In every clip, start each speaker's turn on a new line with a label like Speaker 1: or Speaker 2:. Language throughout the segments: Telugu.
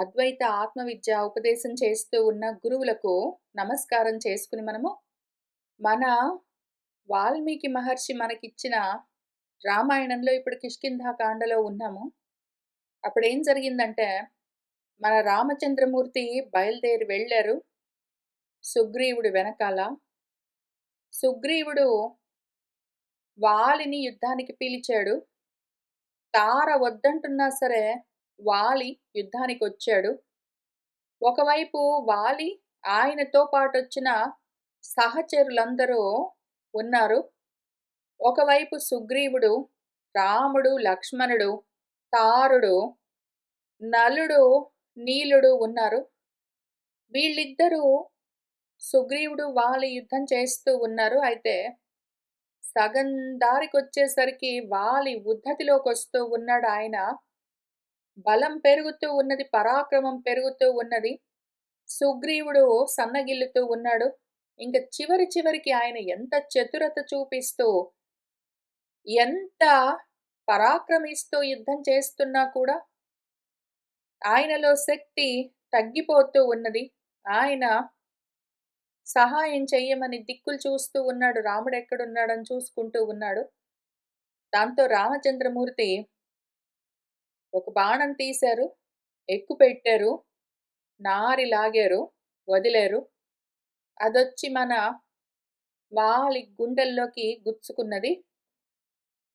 Speaker 1: అద్వైత ఆత్మవిద్య ఉపదేశం చేస్తూ ఉన్న గురువులకు నమస్కారం చేసుకుని మన వాల్మీకి మహర్షి మనకిచ్చిన రామాయణంలో ఇప్పుడు కిష్కింధాకాండలో ఉన్నాము. అప్పుడేం జరిగిందంటే, మన రామచంద్రమూర్తి బయలుదేరి వెళ్ళారు సుగ్రీవుడి వెనకాల. సుగ్రీవుడు వాలిని యుద్ధానికి పిలిచాడు. తార వద్దంటున్నా సరే వాలి యుద్ధానికొచ్చాడు. ఒకవైపు వాలి, ఆయనతో పాటొచ్చిన సహచరులందరూ ఉన్నారు. ఒకవైపు సుగ్రీవుడు, రాముడు, లక్ష్మణుడు, తారుడు, నలుడు, నీలుడు ఉన్నారు. వీళ్ళిద్దరూ సుగ్రీవుడు, వాలి యుద్ధం చేస్తూ ఉన్నారు. అయితే సగం దారికొచ్చేసరికి వాలి ఉద్ధతిలోకొస్తూ ఉన్నాడు. ఆయన బలం పెరుగుతూ ఉన్నది, పరాక్రమం పెరుగుతూ ఉన్నది. సుగ్రీవుడు సన్నగిల్లుతూ ఉన్నాడు. ఇంక చివరికి ఆయన ఎంత చతురత చూపిస్తూ, ఎంత పరాక్రమిస్తూ యుద్ధం చేస్తున్నా కూడా ఆయనలో శక్తి తగ్గిపోతూ ఉన్నది. ఆయన సహాయం చెయ్యమని దిక్కులు చూస్తూ ఉన్నాడు. రాముడు ఎక్కడున్నాడని చూసుకుంటూ ఉన్నాడు. దాంతో రామచంద్రమూర్తి ఒక బాణం తీశారు, ఎక్కుపెట్టారు, నారి లాగారు, వదిలారు. అదొచ్చి మన వాలి గుండెల్లోకి గుచ్చుకున్నది.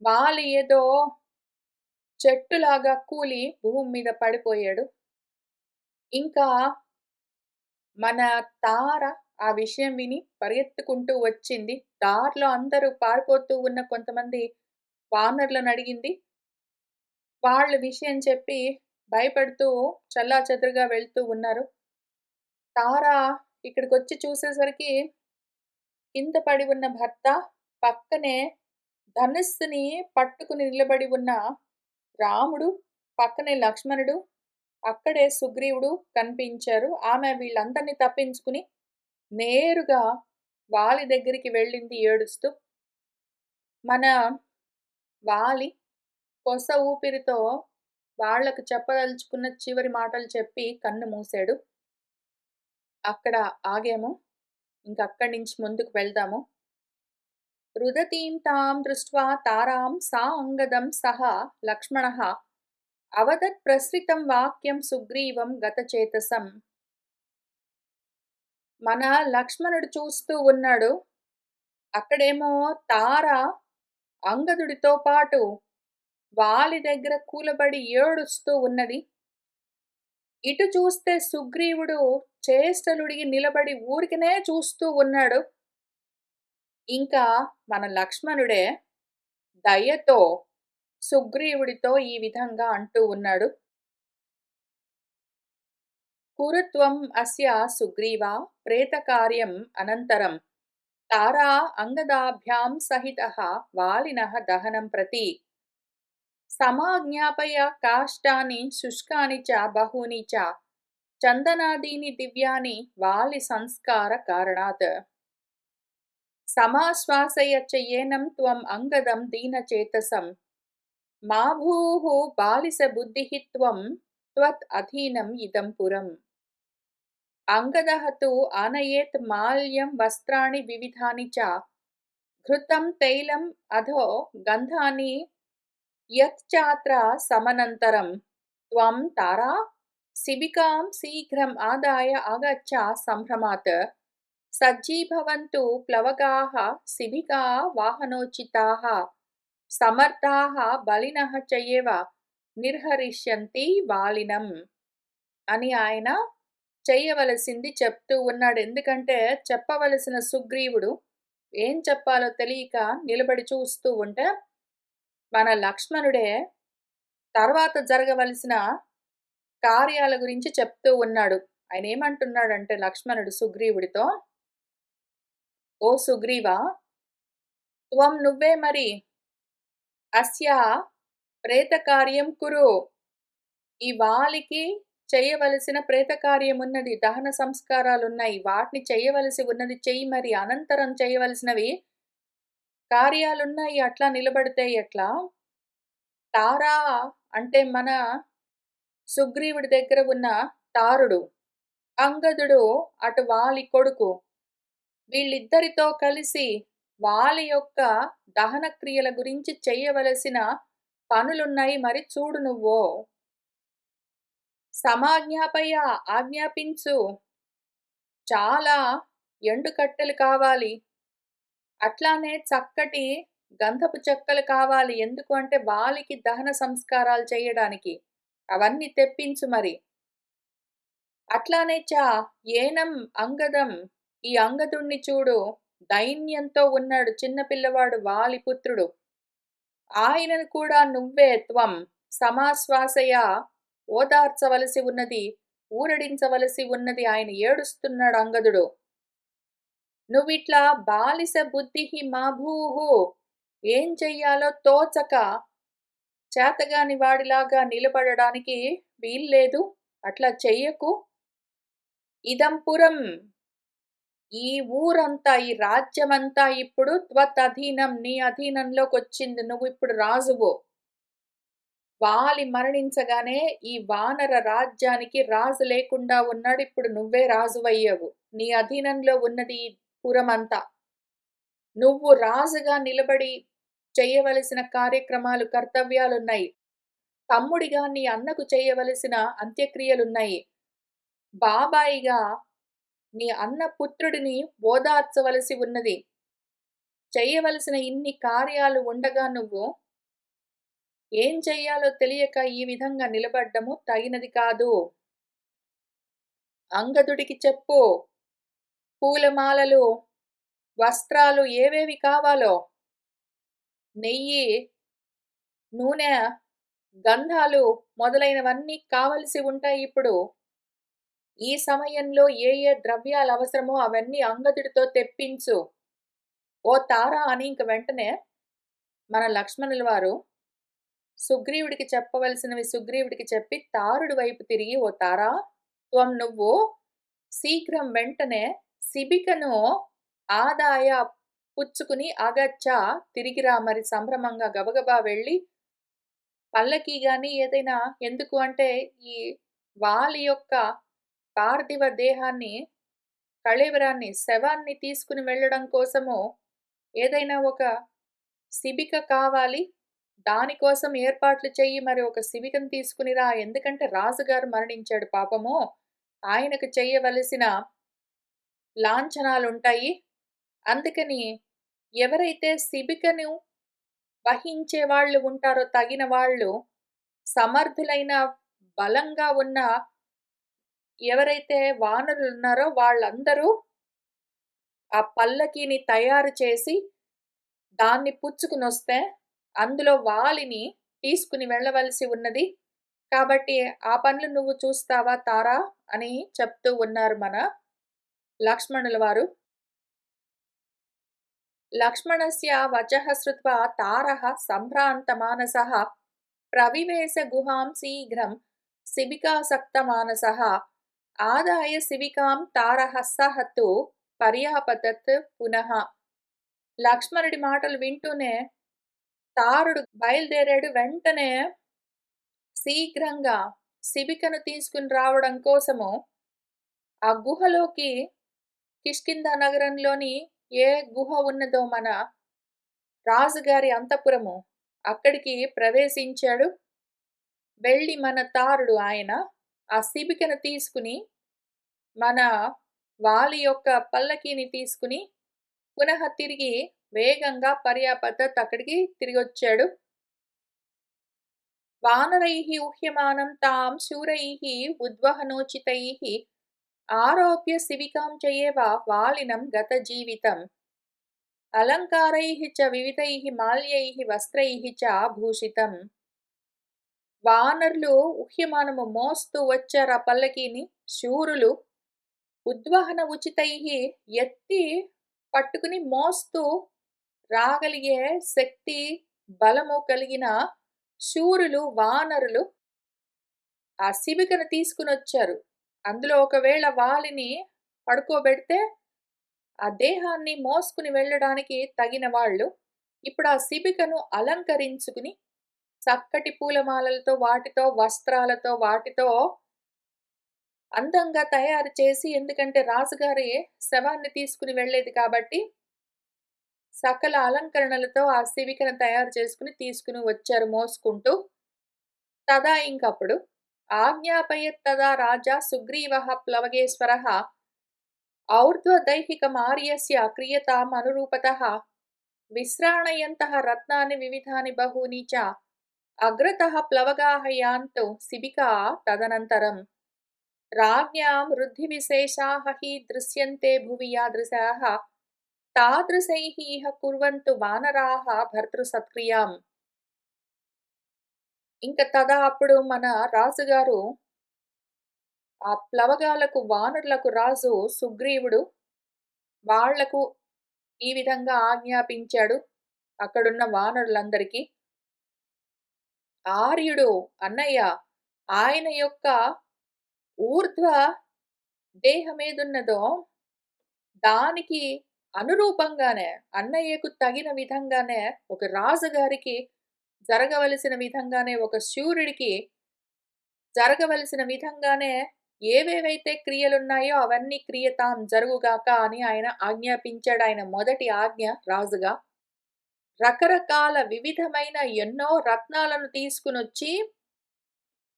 Speaker 1: వాలి ఏదో చెట్టులాగా కూలి భూమి మీద పడిపోయాడు. ఇంకా మన తార ఆ విషయం విని పరిగెత్తుకుంటూ వచ్చింది. దారిలో అందరూ పారిపోతూ ఉన్న కొంతమంది వానరులను అడిగింది. వాళ్ళు విషయం చెప్పి భయపడుతూ చెల్లాచెదురుగా వెళ్తూ ఉన్నారు. తార ఇక్కడికొచ్చి చూసేసరికి కింద పడి ఉన్న భర్త, పక్కనే ధనుస్సుని పట్టుకుని నిలబడి ఉన్న రాముడు, పక్కనే లక్ష్మణుడు, అక్కడే సుగ్రీవుడు కనిపించారు. ఆమె వీళ్ళందరినీ తప్పించుకుని నేరుగా వాలి దగ్గరికి వెళ్ళింది ఏడుస్తూ. మన వాలి కొస ఊపిరితో వాళ్లకు చెప్పదలుచుకున్న చివరి మాటలు చెప్పి కన్ను మూసాడు. అక్కడ ఆగాము. ఇంకక్కడి నుంచి ముందుకు వెళ్దాము. రుదతీం తాం దృష్ట్వా తారాం సా అంగదం సహ లక్ష్మణః అవదత్ ప్రసృతం వాక్యం సుగ్రీవం గతచేతసం. మన లక్ష్మణుడు చూస్తూ ఉన్నాడు. అక్కడేమో తార అంగదుడితో పాటు వాలి దగ్గర కూలబడి ఏడుస్తూ ఉన్నది. ఇటు చూస్తే సుగ్రీవుడు చేష్టలుడిగి నిలబడి ఊరికనే చూస్తూ ఉన్నాడు. ఇంకా మన లక్ష్మణుడే దయతో సుగ్రీవుడితో ఈ విధంగా అంటూ ఉన్నాడు. కురుత్వం అస్య సుగ్రీవా ప్రేతకార్యం అనంతరం తారా అంగదాభ్యాం సహితః వాలినః దహనం ప్రతి సమాజ్ఞాపయ కాష్టాని శుష్కాని చ బహూని చ చందనాదీని దివ్యాని వాలి సంస్కార కారణాత్ సమాశ్వాసయ చ ఏనం త్వం అంగదం దీనచేతసం మా భూః బాలిస బుద్ధిః త్వం త్వత్ అధీనం ఇదం పురం. అంగదః తు ఆనయేత్ మాల్యం వస్త్రాణి వివిధాని చ ఘృతం తైలం అధో గంధాని యత్చాత్ర సమనంతరం త్వం తారా శిబికాం శీఘ్రం ఆదాయ ఆగచ్చ సంభ్రమాత్ సజ్జీభవంతు ప్లవగాః శిబికా వాహనోచితాః సమర్థాః బలినః చ ఏవ నిర్హరిష్యంతి వాలినం అని ఆయన చెయ్యవలసింది చెప్తూ ఉన్నాడు. ఎందుకంటే చెప్పవలసిన సుగ్రీవుడు ఏం చెప్పాలో తెలియక నిలబడి చూస్తూ ఉంటే మన లక్ష్మణుడే తర్వాత జరగవలసిన కార్యాల గురించి చెప్తూ ఉన్నాడు. ఆయన ఏమంటున్నాడంటే లక్ష్మణుడు సుగ్రీవుడితో, ఓ సుగ్రీవా, త్వం నువ్వే మరి అస్య ప్రేతకార్యం కురు. ఈ వాలికి చేయవలసిన ప్రేతకార్యం ఉన్నది, దహన సంస్కారాలున్నాయి, వాటిని చేయవలసి ఉన్నది చెయ్యి. మరి అనంతరం చేయవలసినవి కార్యాలున్నాయి. అట్లా నిలబడితే ఎట్లా? తారా అంటే మన సుగ్రీవుడి దగ్గర ఉన్న తారుడు, అంగదుడు అటు వాలి కొడుకు. వీళ్ళిద్దరితో కలిసి వాలి యొక్క దహన క్రియల గురించి చెయ్యవలసిన పనులున్నాయి, మరి చూడు నువ్వు. సమాజ్ఞాపయ, ఆజ్ఞాపించు. చాలా ఎండుకట్టెలు కావాలి. అట్లానే చక్కటి గంధపు చెక్కలు కావాలి. ఎందుకు అంటే వాలికి దహన సంస్కారాలు చేయడానికి. అవన్నీ తెప్పించు మరి. అట్లానే ఏనం అంగదం, ఈ అంగదుణ్ణి చూడు, దైన్యంతో ఉన్నాడు, చిన్న పిల్లవాడు, వాలి పుత్రుడు. ఆయనను కూడా నువ్వే త్వం సమాశ్వాసయ, ఓదార్చవలసి ఉన్నది, ఊరడించవలసి ఉన్నది. ఆయన ఏడుస్తున్నాడు అంగదుడు. నువ్విట్లా బాలిస బుద్ధిహి మాభూహు, ఏం చెయ్యాలో తోచక చేతగాని వాడిలాగా నిలబడడానికి వీల్లేదు. అట్లా చెయ్యకు. ఇదంపురం, ఈ ఊరంతా, ఈ రాజ్యమంతా ఇప్పుడు త్వత్ అధీనం, నీ అధీనంలోకి వచ్చింది. నువ్వు ఇప్పుడు రాజువు. వాలి మరణించగానే ఈ వానర రాజ్యానికి రాజు లేకుండా ఉన్నాడు. ఇప్పుడు నువ్వే రాజువయ్యావు. నీ అధీనంలో ఉన్నది ఈ పురమంతా. నువ్వు రాజుగా నిలబడి చేయవలసిన కార్యక్రమాలు, కర్తవ్యాలున్నాయి. తమ్ముడిగా నీ అన్నకు చేయవలసిన అంత్యక్రియలున్నాయి. బాబాయిగా నీ అన్న పుత్రుడిని ఓదార్చవలసి ఉన్నది. చెయ్యవలసిన ఇన్ని కార్యాలు ఉండగా నువ్వు ఏం చెయ్యాలో తెలియక ఈ విధంగా నిలబడ్డము తగినది కాదు. అంగదుడికి చెప్పు, పూలమాలలు, వస్త్రాలు ఏవేవి కావాలో, నెయ్యి, నూనె, గంధాలు మొదలైనవన్నీ కావలసి ఉంటాయి. ఇప్పుడు ఈ సమయంలో ఏ ఏ ద్రవ్యాలు అవసరమో అవన్నీ అంగదుడితో తెప్పించు. ఓ తారా అని ఇంక వెంటనే మన లక్ష్మణుల వారు సుగ్రీవుడికి చెప్పవలసినవి సుగ్రీవుడికి చెప్పి తారుడి వైపు తిరిగి, ఓ తారా, త్వం నువ్వు శీఘ్రం వెంటనే శిబికను ఆదాయ పుచ్చుకుని అగచ్చ, తిరిగిరా. మరి సంభ్రమంగా గబగబా వెళ్ళి పల్లకి గాని ఏదైనా, ఎందుకు అంటే ఈ వాలి యొక్క పార్థివ దేహాన్ని, కళేబరాన్ని, శవాన్ని తీసుకుని వెళ్ళడం కోసము ఏదైనా ఒక శిబిక కావాలి. దానికోసం ఏర్పాట్లు చెయ్యి. మరి ఒక శిబికను తీసుకునిరా. ఎందుకంటే రాజుగారు మరణించాడు పాపము. ఆయనకు చెయ్యవలసిన లాంఛనాలుంటాయి. అందుకని ఎవరైతే శిబికను వహించే వాళ్ళు ఉంటారో, తగిన వాళ్ళు, సమర్థులైన, బలంగా ఉన్న ఎవరైతే వానరులున్నారో వాళ్ళందరూ ఆ పల్లకీని తయారు చేసి దాన్ని పుచ్చుకునొస్తే అందులో వాలిని తీసుకుని వెళ్ళవలసి ఉన్నది. కాబట్టి ఆ పనులు నువ్వు చూస్తావా తారా అని చెప్తూ ఉన్నారు మన లక్ష్మణుల వారు. లక్ష్మణస్య వచః శ్రుత్వా తారః సంభ్రాంతమానసః ప్రవివేశ గుహాం శీఘ్రం శిబికాసక్తమానసః ఆదాయ శిబికాం తారః సహ తు పర్యాపతత్ పునః. లక్ష్మణుడి మాటలు వింటూనే తారుడు బయలుదేరాడు. వెంటనే శీఘ్రంగా శిబికను తీసుకుని రావడం కోసము ఆ గుహలోకి, కిష్కింధ నగరంలోని ఏ గుహ ఉన్నదో మన రాజుగారి అంతఃపురము, అక్కడికి ప్రవేశించాడు. వెళ్ళి మన తారుడు ఆయన ఆ శిబికను తీసుకుని మన వాలి యొక్క పల్లకీని తీసుకుని పునః తిరిగి వేగంగా పర్యాపతత్ అక్కడికి తిరిగొచ్చాడు. వానరైః ఊహ్యమానం తాం శూరైః ఉద్వహనోచితైః ఆరోప్య శిబికాం చయేవ వాలినం గత జీవితం అలంకారైః చ వివిధైః మాల్యైః వస్త్రైః చ భూషితం. వానరులు ఊహ్యమానము మోస్తూ వచ్చారు ఆ పల్లకీని. శూరులు ఉద్వహన ఉచితైః, ఎత్తి పట్టుకుని మోస్తూ రాగలిగే శక్తి, బలము కలిగిన శూరులు, వానరులు ఆ శిబికను తీసుకుని వచ్చారు. అందులో ఒకవేళ వాలిని పడుకోబెడితే ఆ దేహాన్ని మోసుకుని వెళ్ళడానికి తగిన వాళ్ళు ఇప్పుడు ఆ శిబికను అలంకరించుకుని చక్కటి పూలమాలలతో, వాటితో, వస్త్రాలతో, వాటితో అందంగా తయారు చేసి, ఎందుకంటే రాజుగారి శవాన్ని తీసుకుని వెళ్ళేది కాబట్టి, సకల అలంకరణలతో ఆ శిబికను తయారు చేసుకొని తీసుకొని వచ్చారు మోసుకుంటూ. తదా ఇంకప్పుడు ఆజ్ఞాపయత్తదా రాజా సుగ్రీవః ప్లవగేశ్వరः ఔర్ధ్వదైహికమార్యస్య క్రియతామనురూపతः విశ్రాణయంతః రత్నాని వివిధాని బహూని చ అగ్రతః ప్లవగాః యాంతు శిబికా తదనంతరం राज्ञां वृद्धिविशेषाः हि दृश्यन्ते भुवि यादृशाः तादृशैः इह कुर्वन्तु वानराः భర్తృసత్క్రియాం. ఇంక తదా అప్పుడు మన రాజుగారు ఆ ప్లవగాలకు వానరులకు రాజు సుగ్రీవుడు వాళ్లకు ఈ విధంగా ఆజ్ఞాపించాడు అక్కడున్న వానరులందరికీ. ఆర్యుడు అన్నయ్య ఆయన యొక్క ఊర్ధ్వ దేహమేదున్నదో దానికి అనురూపంగానే అన్నయ్యకు తగిన విధంగానే ఒక రాజుగారికి జరగవలసిన విధంగానే ఒక శూరుడికి జరగవలసిన విధంగానే ఏవేవైతే క్రియలున్నాయో అవన్నీ క్రియతాం జరుగుగాక అని ఆయన ఆజ్ఞాపించాడు. ఆయన మొదటి ఆజ్ఞ రాజుగా. రకరకాల వివిధమైన ఎన్నో రత్నాలను తీసుకునొచ్చి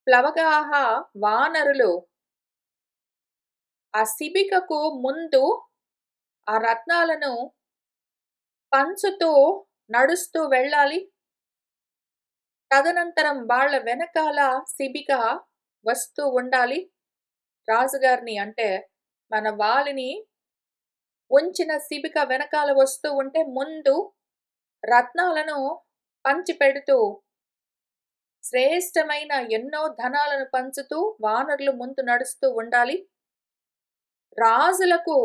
Speaker 1: ప్లవగాహ వానరులు ఆ శిబికకు ముందు ఆ రత్నాలను పంచుతూ నడుస్తూ వెళ్ళాలి. తదనంతరం వాళ్ళ వెనకాల శిబిక వస్తూ ఉండాలి. రాజుగారిని అంటే మన వాలిని ఉంచిన శిబిక వెనకాల వస్తూ ఉంటే ముందు రత్నాలను పంచిపెడుతూ శ్రేష్టమైన ఎన్నో ధనాలను పంచుతూ వానరులు ముందు నడుస్తూ ఉండాలి. రాజులకు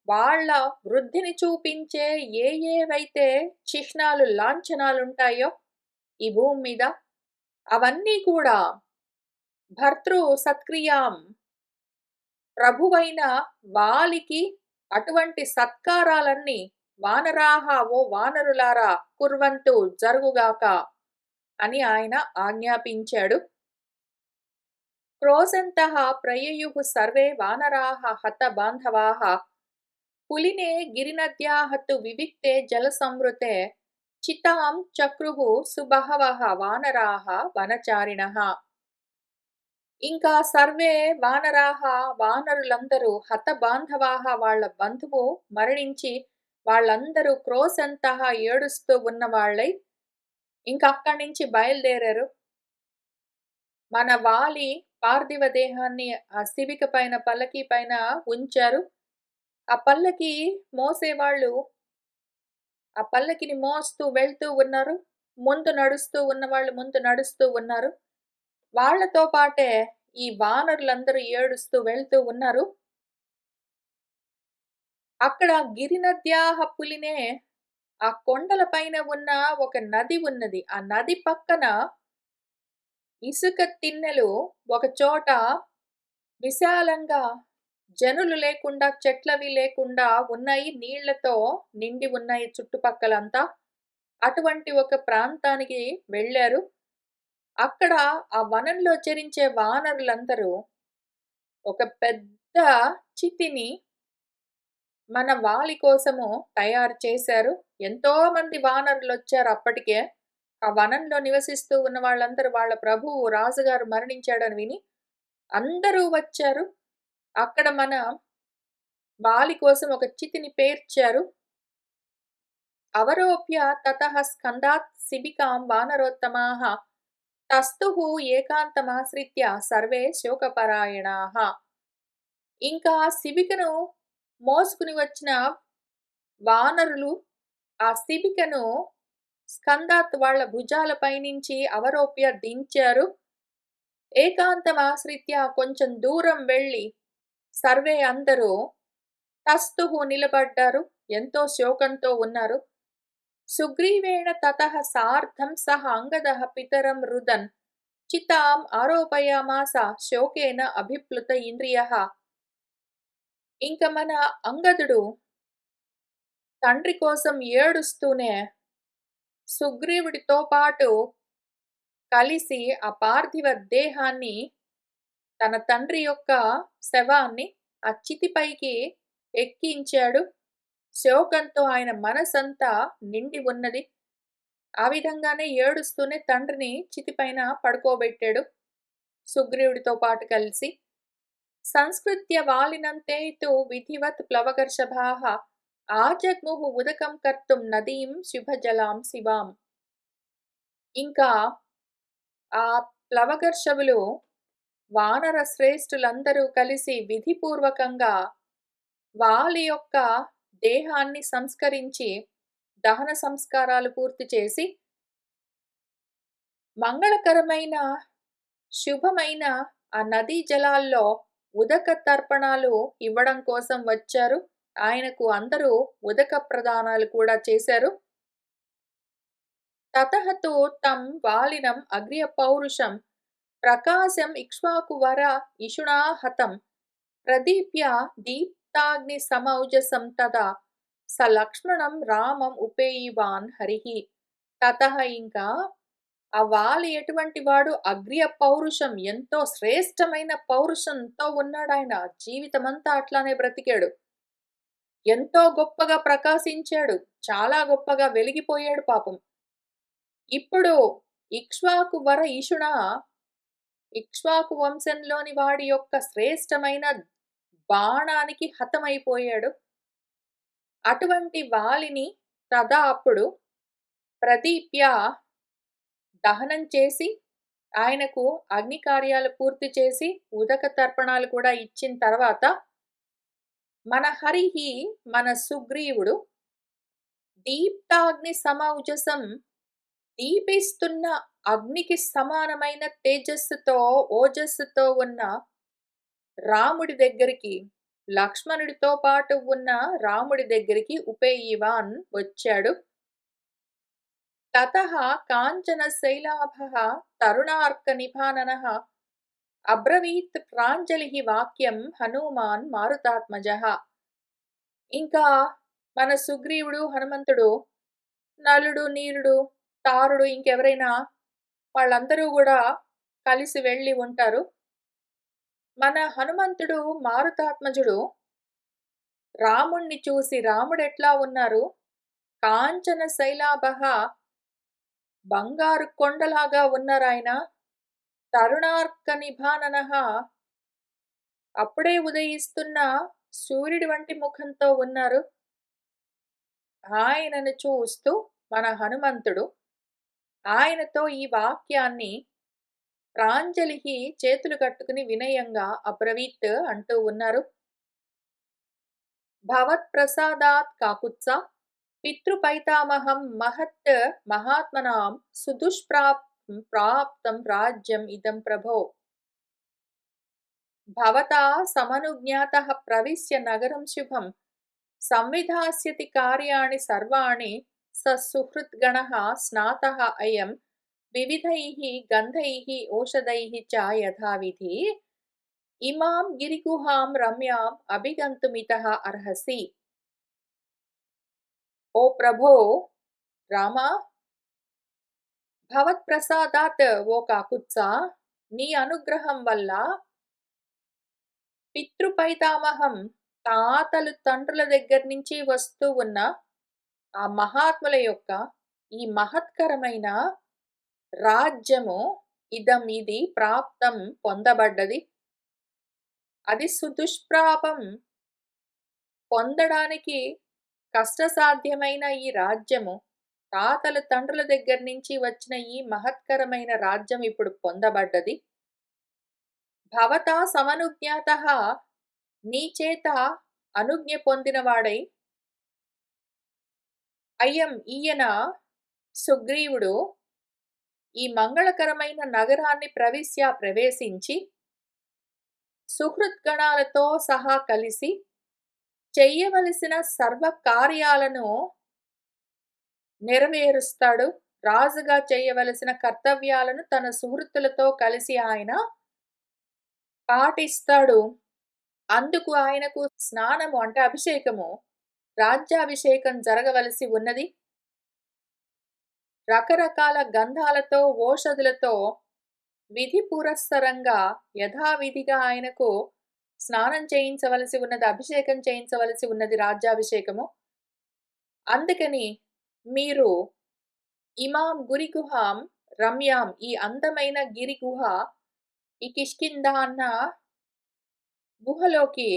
Speaker 1: వాళ్ళ వృద్ధిని చూపించే ఏవైతే చిహ్నాలు లాంఛనాలుంటాయో ఈ భూమి మీద అవన్నీ కూడా భర్తృ సత్క్రియాం ప్రభువైన వాలికి అటువంటి సత్కారాలన్నీ వానరాహ ఓ వానరులారా కుర్వంతు జరుగుగాక అని ఆయన ఆజ్ఞాపించాడు. క్రోశంతః ప్రయయుః సర్వే వానరాః హత బాంధవాః పులినే గిరినద్యాః తు వివిక్తే జలసంవృతే చితాం చక్రుః సుబహవః వానరాః వనచారిణః. ఇంకా సర్వే వానరాః వానరులందరూ హత బాంధవాః వాళ్ళ బంధువు మరణించి వాళ్ళందరూ క్రోశంతః ఏడుస్తూ ఉన్న వాళ్ళై ఇంకా అక్కడి నుంచి బయలుదేరారు. మన వాలి పార్థివ దేహాన్ని ఆ శిబిక పైన పల్లకి పైన ఉంచారు. ఆ పల్లకి మోసేవాళ్ళు ఆ పల్లకిని మోస్తూ వెళ్తూ ఉన్నారు. ముందు నడుస్తూ ఉన్నవాళ్ళు ముందు నడుస్తూ ఉన్నారు. వాళ్లతో పాటే ఈ వానరులందరూ ఏడుస్తూ వెళ్తూ ఉన్నారు. అక్కడ గిరినద్యాహ పులినే ఆ కొండల పైన ఉన్న ఒక నది ఉన్నది. ఆ నది పక్కన ఇసుక తిన్నెలు ఒక చోట విశాలంగా జనులు లేకుండా చెట్లవి లేకుండా ఉన్నాయి. నీళ్లతో నిండి ఉన్నాయి చుట్టుపక్కలంతా. అటువంటి ఒక ప్రాంతానికి వెళ్ళారు. అక్కడ ఆ వనంలో చరించే వానరులందరూ ఒక పెద్ద చితిని మన వాలి కోసము తయారు చేశారు. ఎంతో మంది వానరులు వచ్చారు అప్పటికే. ఆ వనంలో నివసిస్తూ ఉన్న వాళ్ళందరూ వాళ్ళ ప్రభువు రాజుగారు మరణించాడని విని అందరూ వచ్చారు. అక్కడ మన వాలి కోసం ఒక చితిని పేర్చారు. అవరోప్య తతః స్కందాత్ శిబికాం వానరోత్తమాః తస్తుః ఏకాంతమాశ్రిత్య సర్వే శోకపరాయణాః. ఇంకా శిబికను మోసుకుని వచ్చిన వానరులు ఆ శిబికను స్కందాత్ వాళ్ళ భుజాల పైనుంచి అవరోప్య దించారు. ఏకాంతమాశ్రిత్య కొంచెం దూరం వెళ్ళి సర్వే అందరూ తస్తుః నిలబడ్డారు. ఎంతో శోకంతో ఉన్నారు. సుగ్రీవేణ తతః సార్ధం సహ అంగదః పితరం రుదన్ చితాం ఆరోపయామాస శోకేన అభిప్లుత ఇంద్రియః. ఇంక మన అంగదుడు తండ్రి కోసం ఏడుస్తూనే సుగ్రీవుడితో పాటు కలిసి ఆ పార్థివ దేహాన్ని తన తండ్రి యొక్క శవాన్ని ఆ చితిపైకి ఎక్కించాడు. శోకంతో ఆయన మనసంతా నిండి ఉన్నది. ఆ విధంగానే ఏడుస్తూనే తండ్రిని చితిపైన పడుకోబెట్టాడు సుగ్రీవుడితో పాటు కలిసి. సంస్కృత్య వాలినంతే తు విధివత్ ప్లవగర్షభాః ఆజగ్ముః ఉదకం కర్తుం నదీం శుభజలాం శివాం. ఇంకా ఆ ప్లవగర్షవులు వానర శ్రేష్ఠులందరూ కలిసి విధిపూర్వకంగా వాలి యొక్క దేహాన్ని సంస్కరించి దహన సంస్కారాలు పూర్తి చేసి మంగళకరమైన శుభమైన ఆ నదీ జలాల్లో ఉదక తర్పణాలు ఇవ్వడం కోసం వచ్చారు. ఆయనకు అందరూ ఉదక ప్రదానాలు కూడా చేశారు. తతః తు తం వాలినం అగ్ర్య పౌరుషం ప్రకాశం ఇక్ష్వాకువర ఇషుణా హతం ప్రదీప్య దీప్తాగ్ని సమౌజసం తదా స లక్ష్మణం రామం ఉపేయివాన్ హరిః. తతః ఇంకా ఆ వాలి ఎటువంటి వాడు అగ్ర్య పౌరుషం, ఎంతో శ్రేష్టమైన పౌరుషంతో ఉన్నాడు. ఆయన జీవితమంతా అట్లానే బ్రతికాడు. ఎంతో గొప్పగా ప్రకాశించాడు. చాలా గొప్పగా వెలిగిపోయాడు పాపం. ఇప్పుడు ఇక్ష్వాకు వర ఈషుణ, ఇక్ష్వాకు వంశంలోని వాడి యొక్క శ్రేష్టమైన బాణానికి హతమైపోయాడు. అటువంటి వాలిని తదా అప్పుడు ప్రదీప్య దహనం చేసి ఆయనకు అగ్ని కార్యాలు పూర్తి చేసి ఉదక తర్పణాలు కూడా ఇచ్చిన తర్వాత మన హరిహి, మన సుగ్రీవుడు దీప్తాగ్ని సమౌజసం, దీపిస్తున్న అగ్నికి సమానమైన తేజస్సుతో ఓజస్సుతో ఉన్న రాముడి దగ్గరికి, లక్ష్మణుడితో పాటు ఉన్న రాముడి దగ్గరికి ఉపేయివాన్ వచ్చాడు. తతః కాంచన శైలాభః తరుణార్క నిభాననః అబ్రవీత్ ప్రాంజలిః వాక్యం హనుమాన్ మారుతాత్మజః. ఇంకా మన సుగ్రీవుడు, హనుమంతుడు, నలుడు, నీలుడు, తారుడు, ఇంకెవరైనా వాళ్ళందరూ కూడా కలిసి వెళ్ళి ఉంటారు. మన హనుమంతుడు మారుతాత్మజుడు రాముణ్ణి చూసి, రాముడెట్లా ఉన్నారు, కాంచన శైలాభః బంగారు కొండలాగా ఉన్నారాయన, తరుణార్క నిభాననః అప్పుడే ఉదయిస్తున్న సూర్యుడి వంటి ముఖంతో ఉన్నారు. ఆయనను చూస్తూ మన హనుమంతుడు ఆయనతో ఈ వాక్యాన్ని ప్రాంజలికి చేతులు కట్టుకుని వినయంగా అబ్రవీత్ అంటూ ఉన్నారు. భవత్ ప్రసాదాత్ కాకుత్స పితృపైతామహం మహత్ మహాత్మనాం సుదుష్ప్రాప్తం రాజ్యం ఇదం ప్రభో. భవతా సమనుజ్ఞాతః ప్రవిశ్య నగరం శుభం సంవిధాస్యతి కార్యాణి సర్వాణి స సుహృద్గణః స్నాతః అయం వివిధైః గంధైః ఓషధైః చ యథావిధి ఇమాం గిరిగుహాం రమ్యాం అభిగంతుమితః అర్హసి. ఓ ప్రభో రామా, భవత్ ప్రసాదాత్, ఓ కాకుత్సా, నీ అనుగ్రహం వల్ల పితృపైతామహం తాతలు తండ్రుల దగ్గర నుంచి వస్తూ ఉన్న ఆ మహాత్ముల యొక్క ఈ మహత్కరమైన రాజ్యము ఇదం, ఇది ప్రాప్తం పొందబడ్డది. అది సుదుష్ప్రాపం, పొందడానికి కష్టసాధ్యమైన ఈ రాజ్యము, తాతల తండ్రుల దగ్గర నుంచి వచ్చిన ఈ మహత్కరమైన రాజ్యం ఇప్పుడు పొందబడ్డది. భవతా సమనుజ్ఞాతః, నీ చేత అనుజ్ఞ పొందినవాడై, అయం ఈయన సుగ్రీవుడు ఈ మంగళకరమైన నగరాన్ని ప్రవేశించి సుహృద్గణాలతో సహా కలిసి చెయ్యవలసిన సర్వ కార్యాలను నెరవేరుస్తాడు. రాజుగా చేయవలసిన కర్తవ్యాలను తన సుహృత్తులతో కలిసి ఆయన పాటిస్తాడు. అందుకు ఆయనకు స్నానము అంటే అభిషేకము, రాజ్యాభిషేకం జరగవలసి ఉన్నది. రకరకాల గంధాలతో, ఓషధులతో విధి పురస్సరంగా యథావిధిగా ఆయనకు స్నానం చేయించవలసి ఉన్నది, అభిషేకం చేయించవలసి ఉన్నది, రాజ్యాభిషేకము. అందుకని మీరు ఇమాం గురిగుహాం రమ్యాం, ఈ అందమైన గిరిగుహ, ఈ కిష్కింధ అన్న గుహలోకి,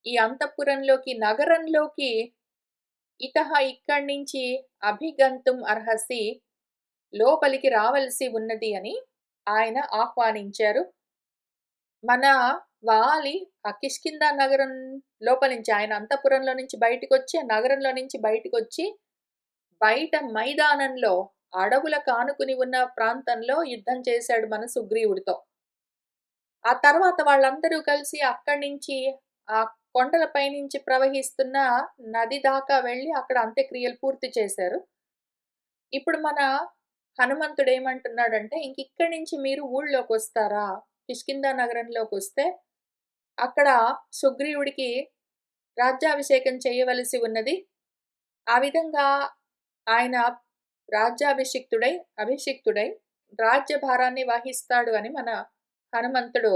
Speaker 1: ఈ అంతఃపురంలోకి, నగరంలోకి ఇతహ ఇక్కడి నుంచి అభిగంతుం అర్హసి, లోపలికి రావలసి ఉన్నది అని ఆయన ఆహ్వానించారు. మన వాలి ఆ కిష్కింధ నగరం లోపల నుంచి, ఆయన అంతఃపురంలో నుంచి బయటికొచ్చి, ఆ నగరంలో నుంచి బయటికొచ్చి, బయట మైదానంలో అడవులకు ఆనుకుని ఉన్న ప్రాంతంలో యుద్ధం చేశాడు మన సుగ్రీవుడితో. ఆ తర్వాత వాళ్ళందరూ కలిసి అక్కడి నుంచి ఆ కొండలపై నుంచి ప్రవహిస్తున్న నది దాకా వెళ్లి అక్కడ అంత్యక్రియలు పూర్తి చేశారు. ఇప్పుడు మన హనుమంతుడేమంటున్నాడంటే, ఇంకిక్కడి నుంచి మీరు ఊళ్ళోకొస్తారా? కిష్కింధ నగరంలోకొస్తే అక్కడ సుగ్రీవుడికి రాజ్యాభిషేకం చేయవలసి ఉన్నది. ఆ విధంగా ఆయన అభిషిక్తుడై రాజ్యభారాన్ని వహిస్తాడు అని మన హనుమంతుడు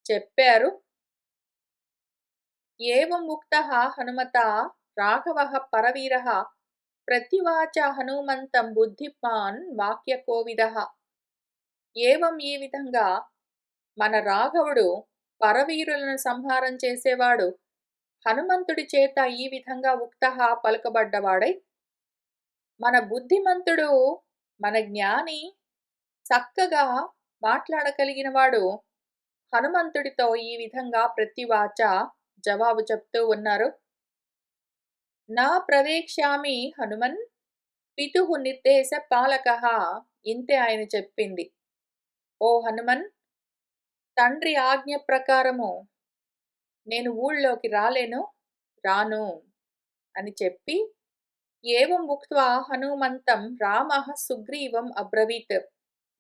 Speaker 1: చెప్పారు. ఏవం ఉక్తః హనుమతా రాఘవః పరవీరః ప్రత్యువాచ హనుమంతం బుద్ధిమాన్ వాక్యకోవిదః. ఏవం, ఈ విధంగా మన రాఘవుడు పరవీరులను సంహారం చేసేవాడు హనుమంతుడి చేత ఈ విధంగా ఉక్తః పలుకబడ్డవాడై, మన బుద్ధిమంతుడు, మన జ్ఞాని, చక్కగా మాట్లాడగలిగినవాడు హనుమంతుడితో ఈ విధంగా ప్రతివాచ జవాబు చెప్తూ ఉన్నారు. నా ప్రవేక్ష్యామి హనుమన్ పితుః నిర్దేశ పాలకః. ఇంతే ఆయన చెప్పింది. ఓ హనుమన్, తండ్రి ఆజ్ఞ ప్రకారము నేను ఊళ్ళోకి రాను అని చెప్పి, ఏవం ఉక్త్వా హనుమంతం రామః సుగ్రీవం అబ్రవీత్.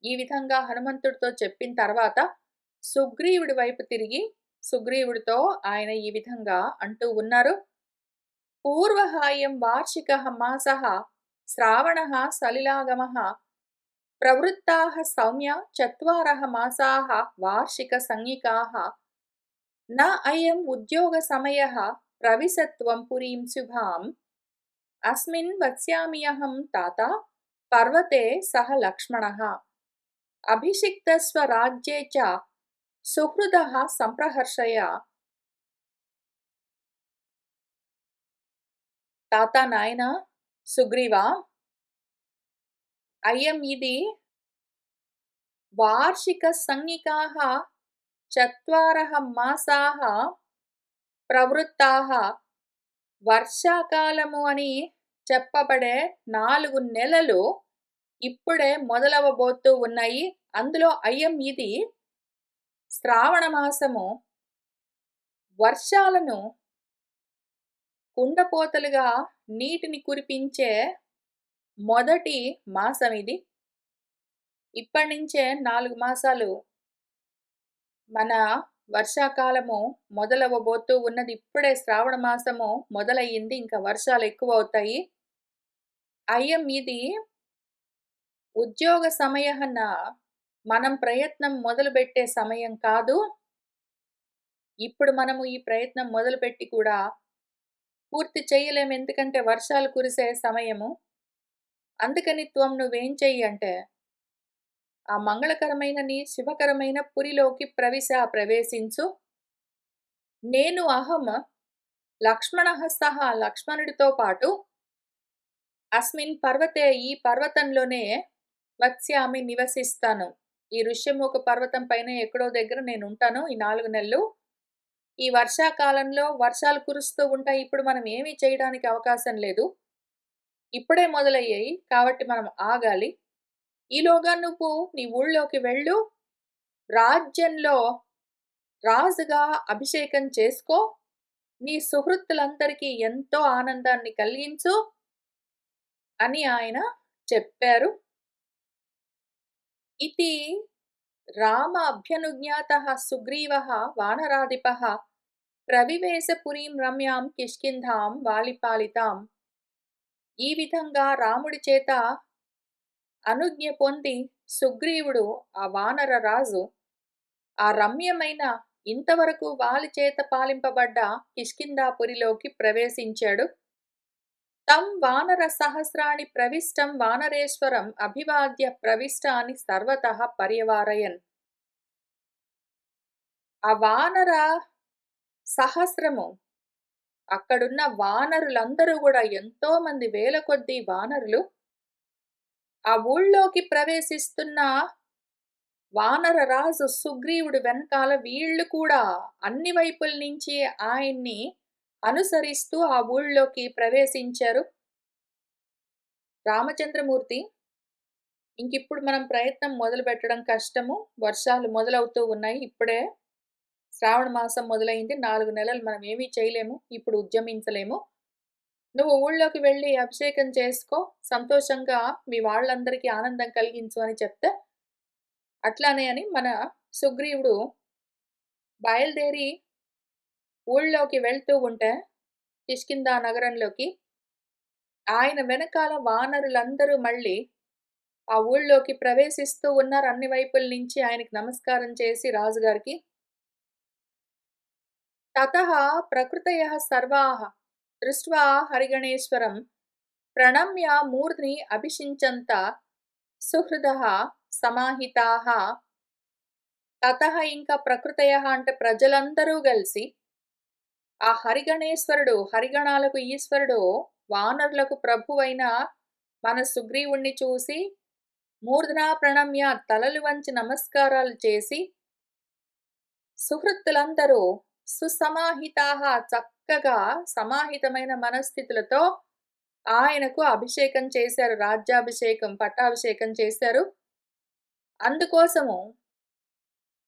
Speaker 1: ఈ విధంగా హనుమంతుడితో చెప్పిన తర్వాత సుగ్రీవుడి వైపు తిరిగి సుగ్రీవుడితో ఆయన ఈ విధంగా అంటూ ఉన్నారు. పూర్వః అయం వార్షికః మాసః శ్రావణః సలిలాగమః ప్రవృత్తాః సౌమ్య చత్వారః మాసాః వార్షిక సంజ్ఞికాః న అయం ఉద్యోగ సమయః ప్రవిశత్వం పురీం శుభాం అస్మిన్ వత్స్యామ్యహం తాత పర్వతే సహ లక్ష్మణః అభిషిక్తస్వ రాజ్యే చ సుహృదః సంప్రహర్షయ. తాత, నాయన సుగ్రీవా, అయం ఇది వార్షిక సంజ్ఞికాః చత్వారః మాసాః ప్రవృత్తాః, వర్షాకాలము అని చెప్పబడే 4 నెలలు ఇప్పుడే మొదలవబోతూ ఉన్నాయి. అందులో అయం ఇది శ్రావణ మాసము, వర్షాలను కుండపోతలుగా నీటిని కురిపించే మొదటి మాసం ఇది. ఇప్పటి నుంచే 4 మాసాలు మన వర్షాకాలము మొదలవ్వబోతూ ఉన్నది. ఇప్పుడే శ్రావణ మాసము మొదలయ్యింది, ఇంకా వర్షాలు ఎక్కువ అవుతాయి. అయం ఇది ఉద్యోగ సమయహన, మనం ప్రయత్నం మొదలుపెట్టే సమయం కాదు. ఇప్పుడు మనము ఈ ప్రయత్నం మొదలుపెట్టి కూడా పూర్తి చేయలేము, ఎందుకంటే వర్షాలు కురిసే సమయము. అందుకని నువ్వేం చెయ్యి అంటే, ఆ మంగళకరమైన నీ శుభకరమైన పురిలోకి ప్రవేశించు. నేను అహం లక్ష్మణః సహ, లక్ష్మణుడితో పాటు అస్మిన్ పర్వతే, ఈ పర్వతంలోనే వత్స్యామి నివసిస్తాను. ఈ ఋష్యముఖ పర్వతం పైన ఎక్కడో దగ్గర నేను ఉంటాను ఈ 4 నెలలు. ఈ వర్షాకాలంలో వర్షాలు కురుస్తూ ఉంటాయి. ఇప్పుడు మనం ఏమీ చేయడానికి అవకాశం లేదు, ఇప్పుడే మొదలయ్యాయి కాబట్టి మనం ఆగాలి. ఈలోగా నువ్వు నీ ఊళ్ళోకి వెళ్ళు, రాజ్యంలో రాజుగా అభిషేకం చేసుకో, నీ సుహృత్తులందరికీ ఎంతో ఆనందాన్ని కలిగించు అని ఆయన చెప్పారు. ఇతి రామ అభ్యనుజ్ఞాతః సుగ్రీవః వానరాధిపః ప్రవివేశ పురీం రమ్యాం కిష్కింధాం వాలిపాలితాం. ఈ విధంగా రాముడి చేత అనుజ్ఞ పొంది సుగ్రీవుడు ఆ వానర రాజు ఆ రమ్యమైన ఇంతవరకు వాలి చేత పాలింపబడ్డ కిష్కింధాపురిలోకి ప్రవేశించాడు. తం వానర సహస్రాణి ప్రవిష్టం వానరేశ్వరం అభివాద్య ప్రవిష్టాని సర్వతః పర్యవారయన్. ఆ వానర సహస్రము అక్కడున్న వానరులందరూ కూడా ఎంతో మంది వేల కొద్దీ వానరులు ఆ ఊళ్ళోకి ప్రవేశిస్తున్న వానర రాజు సుగ్రీవుడు వెనకాల వీళ్ళు కూడా అన్ని వైపుల నుంచి ఆయన్ని అనుసరిస్తూ ఆ ఊళ్ళోకి ప్రవేశించారు. రామచంద్రమూర్తి ఇంకిప్పుడు మనం ప్రయత్నం మొదలు పెట్టడం కష్టము. వర్షాలు మొదలవుతూ ఉన్నాయి. ఇప్పుడే శ్రావణ మాసం మొదలైంది. 4 నెలలు మనం ఏమీ చేయలేము. ఇప్పుడు ఉద్యమించలేము. నువ్వు ఊళ్ళోకి వెళ్ళి అభిషేకం చేసుకో. సంతోషంగా మీ వాళ్ళందరికీ ఆనందం కలిగించు అని చెప్తే, అట్లానే అని మన సుగ్రీవుడు బయలుదేరి ఊళ్ళోకి వెళ్తూ ఉంటే కిష్కింధ నగరంలోకి ఆయన వెనకాల వానరులందరూ మళ్ళీ ఆ ఊళ్ళోకి ప్రవేశిస్తూ ఉన్నారు. అన్ని వైపుల నుంచి ఆయనకి నమస్కారం చేసి రాజుగారికి. తతః ప్రకృతయః సర్వాః దృష్ట్వా హరిగణేశ్వరం ప్రణమ్య మూర్ధ్ని అభిషించంత సుహృదః సమాహితాః. తతః ఇంకా ప్రకృతయః అంటే ప్రజలందరూ కలిసి ఆ హరిగణేశ్వరుడు, హరిగణాలకు ఈశ్వరుడు, వానరులకు ప్రభువైన మన సుగ్రీవుణ్ణి చూసి మూర్ధనా ప్రణమ్య తలలు వంచి నమస్కారాలు చేసి సుహృత్తులందరూ సుసమాహితాః చక్కగా సమాహితమైన మనస్థితులతో ఆయనకు అభిషేకం చేశారు. రాజ్యాభిషేకం, పట్టాభిషేకం చేశారు. అందుకోసము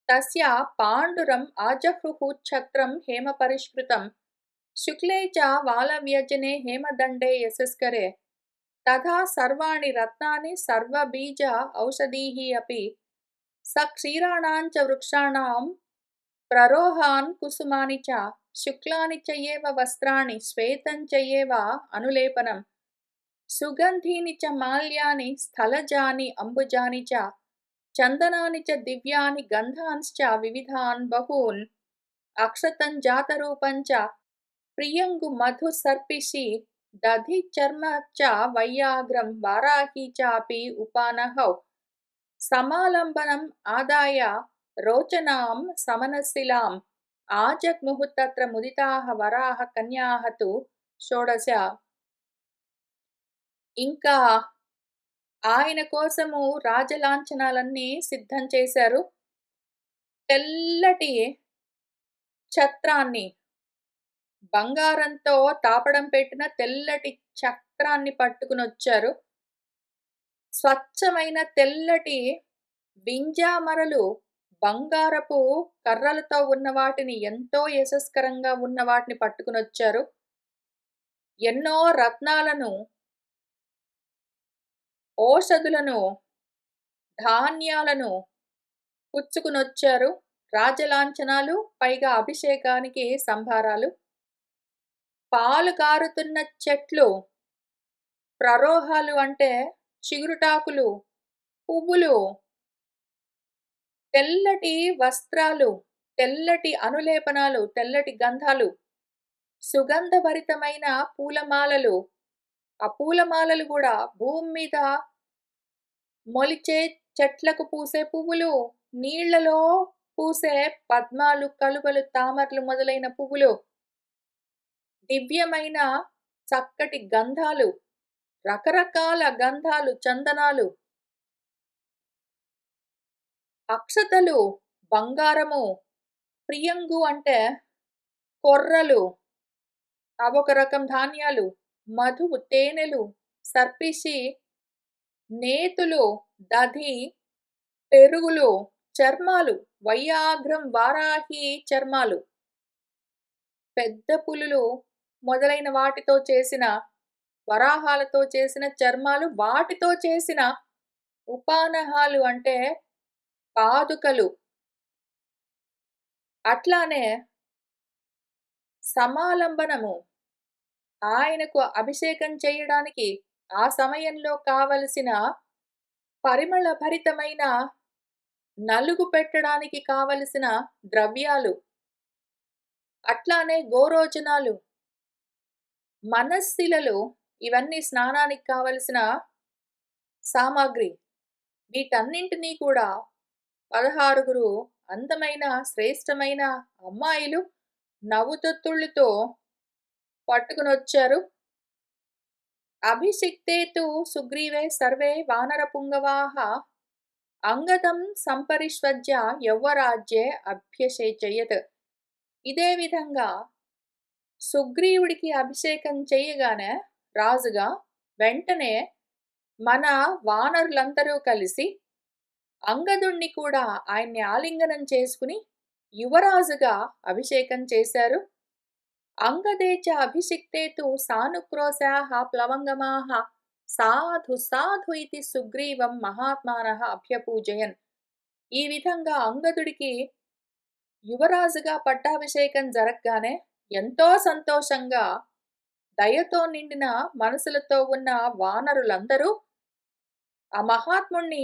Speaker 1: తస్య పాండురం ఆజహ్రుః ఛత్రం హేమ పరిష్కృతం శుక్లే చ వాలవ్యజనే హేమదండే యశస్కరే తథా సర్వాణి రత్నాని సర్వబీజ ఔషధీః అపి స క్షీరాణాం చ వృక్షాణాం ప్రరోహాన్ కుసుమాని చ శుక్లాని చ ఏవ వస్త్రాణి శ్వేతం చ ఏవ అనులేపనం సుగంధీని చ మాల్యాని స్థలజాని అంబుజాని చ చందనాని చ దివ్యాని గంధాంశ్చ వివిధాన్ బహూన్ అక్షతం జాతరూపం చ ప్రియంగు మధు సర్పిషి దధి చర్మ చ వైయాగ్రం వారాహి చాపి ఉపానహౌ సమాలంబనం ఆదాయ రోచనాం సమనశిలాం ఆజగ్ముః తత్ర ముదితాః వరాహ కన్యాః తు షోడశ. ఇంకా ఆయన కోసము రాజలాంఛనాలన్నీ సిద్ధం చేశారు. తెల్లటి ఛత్రాన్ని, బంగారంతో తాపడం పెట్టిన తెల్లటి చక్రాన్ని పట్టుకునొచ్చారు. స్వచ్ఛమైన తెల్లటి వింజామరలు, బంగారపు కర్రలతో ఉన్న వాటిని, ఎంతో యశస్కరంగా ఉన్న వాటిని పట్టుకునొచ్చారు. ఎన్నో రత్నాలను, ఓషధులను, ధాన్యాలను పుచ్చుకునొచ్చారు. రాజలాంఛనాలు, పైగా అభిషేకానికి సంభారాలు. పాలు కారుతున్న చెట్లు, ప్రరోహాలు అంటే చిగురుటాకులు, పువ్వులు, తెల్లటి వస్త్రాలు, తెల్లటి అనులేపనాలు, తెల్లటి గంధాలు, సుగంధభరితమైన పూలమాలలు. ఆ పూలమాలలు కూడా భూమి మీద మొలిచే చెట్లకు పూసే పువ్వులు, నీళ్లలో పూసే పద్మాలు, కలువలు, తామరలు మొదలైన పువ్వులు, దివ్యమైన చక్కటి గంధాలు, రకరకాల గంధాలు, చందనాలు, అక్షతలు, బంగారము, ప్రియంగు అంటే కొర్రలు, అవొక రకం ధాన్యాలు, మధువు, తేనెలు, సర్పిషి, నేతులు, దధి, పెరుగులు, చర్మాలు, వైయాగ్రం, వారాహి చర్మాలు, పెద్ద పులులు మొదలైన వాటితో చేసిన, వరాహాలతో చేసిన చర్మాలు, వాటితో చేసిన ఉపానహాలు అంటే పాదుకలు. అట్లానే సమాలంబనము, ఆయనకు అభిషేకం చేయడానికి ఆ సమయంలో కావలసిన పరిమళ భరితమైన నలుగు పెట్టడానికి కావలసిన ద్రవ్యాలు, అట్లానే గోరోచనాలు, మనస్సిలలు, ఇవన్నీ స్నానానికి కావలసిన సామాగ్రి. వీటన్నింటినీ కూడా 16 అందమైన శ్రేష్టమైన అమ్మాయిలు నవ్వుతొత్తుళ్ళతో పట్టుకునొచ్చారు. అభిషిక్తే తు సుగ్రీవే సర్వే వానరపుంగవాః అంగదం సంపరిష్వజ్య యౌవరాజ్యే అభ్యషేచయత్. ఇదే విధంగా సుగ్రీవుడికి అభిషేకం చేయగానే రాజుగా వెంటనే మన వానరులందరూ కలిసి అంగదుణ్ణి కూడా ఆయన్ని ఆలింగనం చేసుకుని యువరాజుగా అభిషేకం చేశారు. అంగదే చ అభిషిక్తే తు సానుక్రోశాః ప్లవంగమాః సాధు సాధు ఇతి సుగ్రీవం మహాత్మానః అభ్యపూజయన్. ఈ విధంగా అంగదుడికి యువరాజుగా పట్టాభిషేకం జరగగానే ఎంతో సంతోషంగా దయతో నిండిన మనసులతో ఉన్న వానరులందరూ ఆ మహాత్ముణ్ణి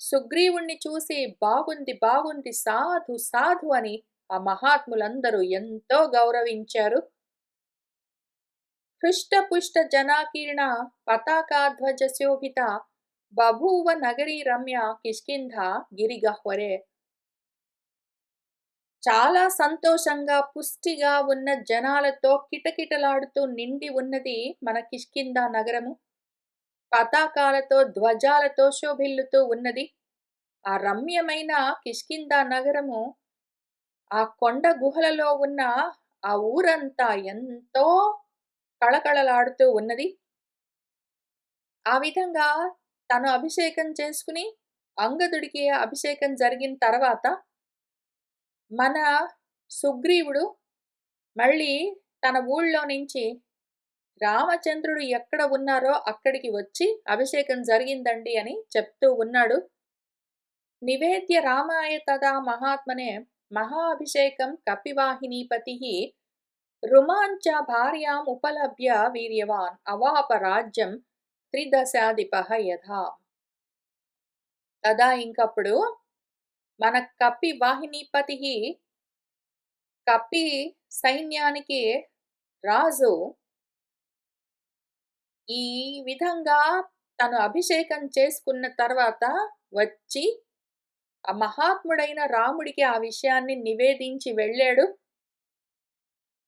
Speaker 1: సుగ్రీవుణ్ణి చూసి బాగుంది బాగుంది సాధు సాధు అని ఆ మహాత్ములందరూ ఎంతో గౌరవించారు. హృష్టపుష్ట జనాకీర్ణ పతాకాధ్వజ శోభిత బభూవ నగరీ రమ్య కిష్కింధ గిరిగహ్వరే. చాలా సంతోషంగా పుష్టిగా ఉన్న జనాలతో కిటకిటలాడుతూ నిండి ఉన్నది మన కిష్కింధ నగరము. పతాకాలతో ధ్వజాలతో శోభిల్లుతూ ఉన్నది. ఆ రమ్యమైన కిష్కింధ నగరము ఆ కొండ గుహలలో ఉన్న ఆ ఊరంతా ఎంతో కళకళలాడుతూ ఉన్నది. ఆ విధంగా తను అభిషేకం చేసుకుని అంగదుడికి అభిషేకం జరిగిన తర్వాత మన సుగ్రీవుడు మళ్ళీ తన ఊళ్ళో నుంచి రామచంద్రుడు ఎక్కడ ఉన్నారో అక్కడికి వచ్చి అభిషేకం జరిగిందండి అని చెప్తూ ఉన్నాడు. నివేద్య రామాయ తదా మహాత్మనే మహాభిషేకం కపివాహినీపతిః రుమాంచ భార్యాం ఉపలభ్య వీర్యవాన్ అవాప రాజ్యం త్రిదశాధిపః యథా. తదా ఇంకప్పుడు మన కపి వాహినీపతి కపి సైన్యానికి రాజు ఈ విధంగా తను అభిషేకం చేసుకున్న తర్వాత వచ్చి ఆ మహాత్ముడైన రాముడికి ఆ విషయాన్ని నివేదించి వెళ్ళాడు.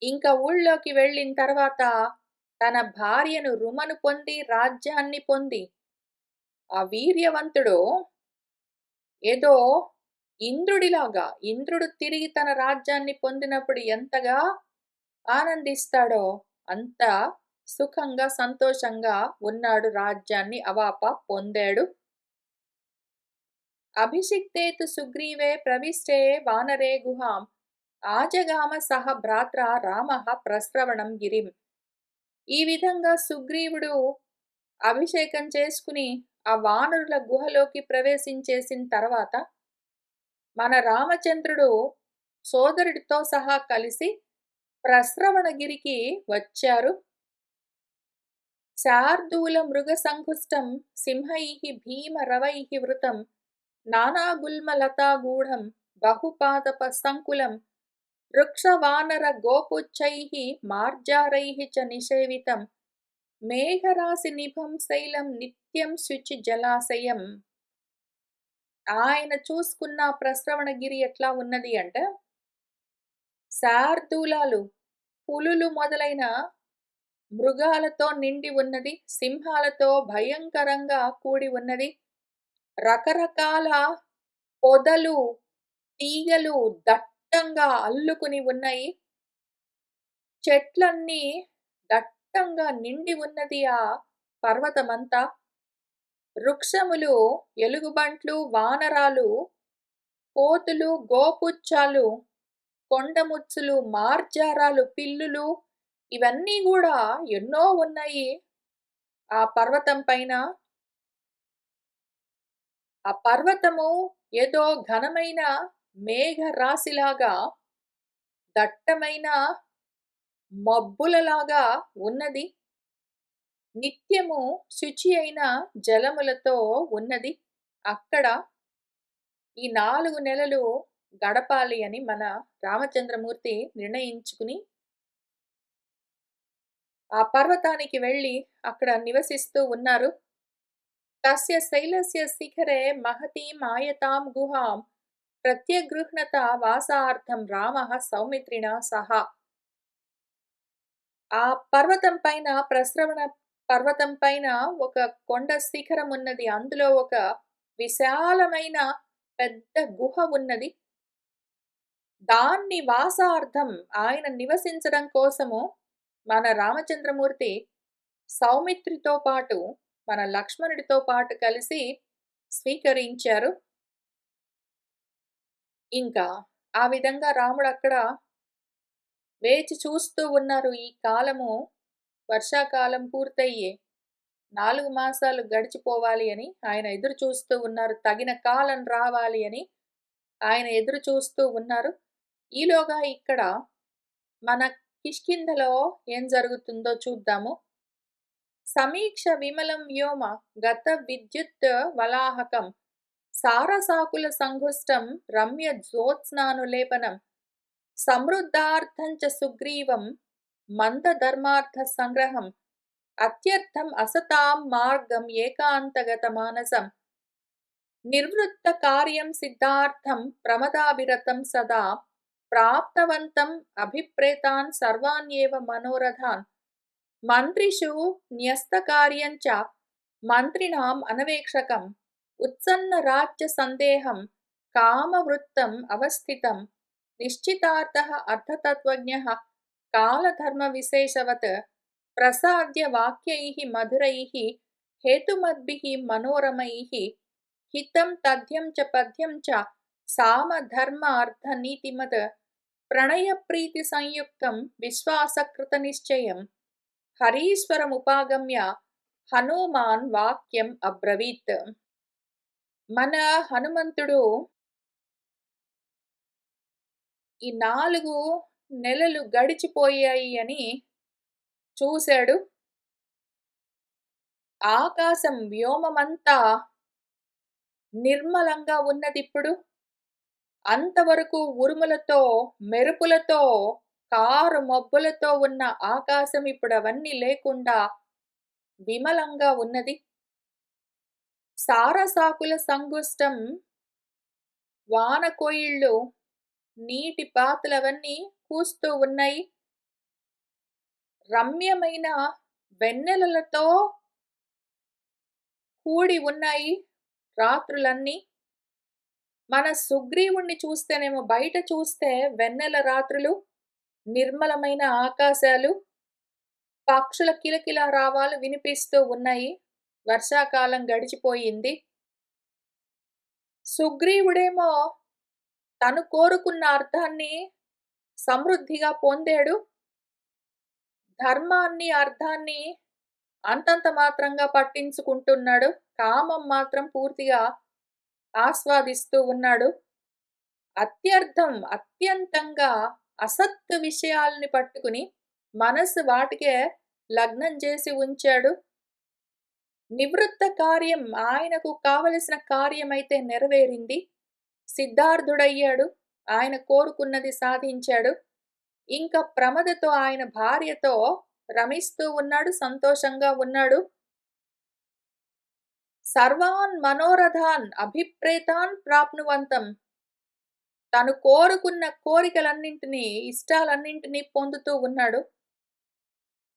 Speaker 1: ఇంకా ఊళ్ళోకి వెళ్ళిన తర్వాత తన భార్యను రుమను పొంది రాజ్యాన్ని పొంది ఆ వీర్యవంతుడు ఏదో ఇంద్రుడిలాగా, ఇంద్రుడు తిరిగి తన రాజ్యాన్ని పొందినప్పుడు ఎంతగా ఆనందిస్తాడో అంత సుఖంగా సంతోషంగా ఉన్నాడు. రాజ్యాన్ని అవాప పొందాడు. అభిషిక్తే తు సుగ్రీవే ప్రవిష్టే వానరే గుహాం ఆజగామ సహ భ్రాత్ర రామః ప్రస్రవణం గిరిం. ఈ విధంగా సుగ్రీవుడు అభిషేకం చేసుకుని ఆ వానరుల గుహలోకి ప్రవేశించేసిన తర్వాత మన రామచంద్రుడు సోదరుడితో సహా కలిసి ప్రస్రవణగిరికి వచ్చారు. శార్దూల మృగ సంఘుష్టం సింహైః భీమ రవైః వృతం నానాగుల్మలతాగూఢం బహుపాదప సంకులం వృక్షవానర గోపుచ్చైః మార్జారైః చ నిషేవితం మేఘరాశి నిభం శైలం నిత్యం శుచి జలాశయం. ఆయన చూసుకున్న ప్రస్రవణగిరి ఎట్లా ఉన్నది అంటే శార్దూలాలు, పులులు మొదలైన మృగాలతో నిండి ఉన్నది. సింహాలతో భయంకరంగా కూడి ఉన్నది. రకరకాల పొదలు, తీగలు దట్టంగా అల్లుకుని ఉన్నాయి. చెట్లన్నీ దట్టంగా నిండి ఉన్నది ఆ పర్వతమంతా. వృక్షములు, ఎలుగుబంట్లు, వానరాలు, కోతులు, గోపుచ్చాలు, కొండముచ్చులు, మార్జారాలు, పిల్లులు ఇవన్నీ కూడా ఎన్నో ఉన్నాయి ఆ పర్వతం పైన. ఆ పర్వతము ఏదో ఘనమైన మేఘ రాశిలాగా దట్టమైన మబ్బులలాగా ఉన్నది. నిత్యము శుచి అయిన జలములతో ఉన్నది. అక్కడ ఈ 4 నెలలు గడపాలి అని మన రామచంద్రమూర్తి నిర్ణయించుకుని ఆ పర్వతానికి వెళ్ళి అక్కడ నివసిస్తూ ఉన్నారు. తస్య శైలస్య శిఖరే మహతీం ఆయతాం గుహాం ప్రత్యగృహ్ణత వాసార్థం రామః సౌమిత్రిణా సహా. ఆ పర్వతం పైన ప్రస్రవణ పర్వతం పైన ఒక కొండ శిఖరం ఉన్నది. అందులో ఒక విశాలమైన పెద్ద గుహ ఉన్నది. దాన్ని వాసార్థం ఆయన నివసించడం కోసము మన రామచంద్రమూర్తి సౌమిత్రితో పాటు, మన లక్ష్మణుడితో పాటు కలిసి స్వీకరించారు. ఇంకా ఆ విధంగా రాముడక్కడ వేచి చూస్తూ ఉన్నారు. ఈ కాలము వర్షాకాలం పూర్తయ్యే 4 మాసాలు గడిచిపోవాలి అని ఆయన ఎదురు చూస్తూ ఉన్నారు. తగిన కాలం రావాలి అని ఆయన ఎదురు చూస్తూ ఉన్నారు. ఈలోగా ఇక్కడ మన కిష్కింధలో ఏం జరుగుతుందో చూద్దాము. సమీక్ష విమలం వ్యోమ గత విద్యుత్ వలాహకం సారసాకుల సంఘుష్టం రమ్య జ్యోత్స్నానులేపనం సమృద్ధార్థంచ సుగ్రీవం మందధర్మార్థ సంగ్రహం అత్యర్థం అసతాం మార్గం ఏకాంతగత మానసం నిర్వృత్త కార్యం సిద్ధార్థం ప్రమదాభిరతం సదా ప్రాప్తవంతం అభిప్రేతాన్ సర్వాన్యేవ మనోరథాన్ మంత్రిషు న్యస్తకార్యంచ మంత్రిణాం అనవేక్షకం ఉత్సన్న రాజ్య సందేహం కామవృత్తం అవస్థితం నిశ్చితార్థః అర్థతత్వజ్ఞః కాలధర్మ విశేషవత్ ప్రసాద్య వాక్యైః మధురైః హేతుమద్భిః మనోరమైః హితం తథ్యం చ పద్యం చ సామధర్మ అర్థ నీతిమత్ ప్రణయ ప్రీతి సంయుక్తం విశ్వాసకృత నిశ్చయం హరీశ్వరముపాగమ్య హనుమాన్ వాక్యం అబ్రవీత్. మన హనుమంతుడు ఈ 4 నెలలు గడిచిపోయాయి అని చూశాడు. ఆకాశం వ్యోమమంతా నిర్మలంగా ఉన్నదిప్పుడు. అంతవరకు ఉరుములతో, మెరుపులతో, కారు మబ్బులతో ఉన్న ఆకాశం ఇప్పుడు అవన్నీ లేకుండా విమలంగా ఉన్నది. సారసాకుల సంగుష్టం వానకోయిళ్ళు నీటి పాతులవన్నీ కూస్తూ ఉన్నాయి. రమ్యమైన వెన్నెలలతో కూడి ఉన్నాయి రాత్రులన్నీ. మన సుగ్రీవుణ్ణి చూస్తేనేమో బయట చూస్తే వెన్నెల రాత్రులు, నిర్మలమైన ఆకాశాలు, పక్షుల కిలకిల రావాలు వినిపిస్తూ ఉన్నాయి. వర్షాకాలం గడిచిపోయింది. సుగ్రీవుడేమో తను కోరుకున్న అర్థాన్ని సమృద్ధిగా పొందాడు. ధర్మాన్ని, అర్థాన్ని అంతంత మాత్రంగా పట్టించుకుంటున్నాడు. కామం మాత్రం పూర్తిగా ఆస్వాదిస్తూ ఉన్నాడు. అత్యర్థం, అత్యంతంగా అసత్ విషయాల్ని పట్టుకుని మనసు వాటికే లగ్నం చేసి ఉంచాడు. నివృత్త కార్యం, ఆయనకు కావలసిన కార్యమైతే నెరవేరింది. సిద్ధార్థుడయ్యాడు. ఆయన కోరుకున్నది సాధించాడు. ఇంకా ప్రమదతో, ఆయన భార్యతో రమిస్తూ ఉన్నాడు, సంతోషంగా ఉన్నాడు. సర్వాన్ మనోరథాన్ అభిప్రేతాన్ ప్రాప్నువంతం, తను కోరుకున్న కోరికలన్నింటినీ, ఇష్టాలన్నింటినీ పొందుతూ ఉన్నాడు.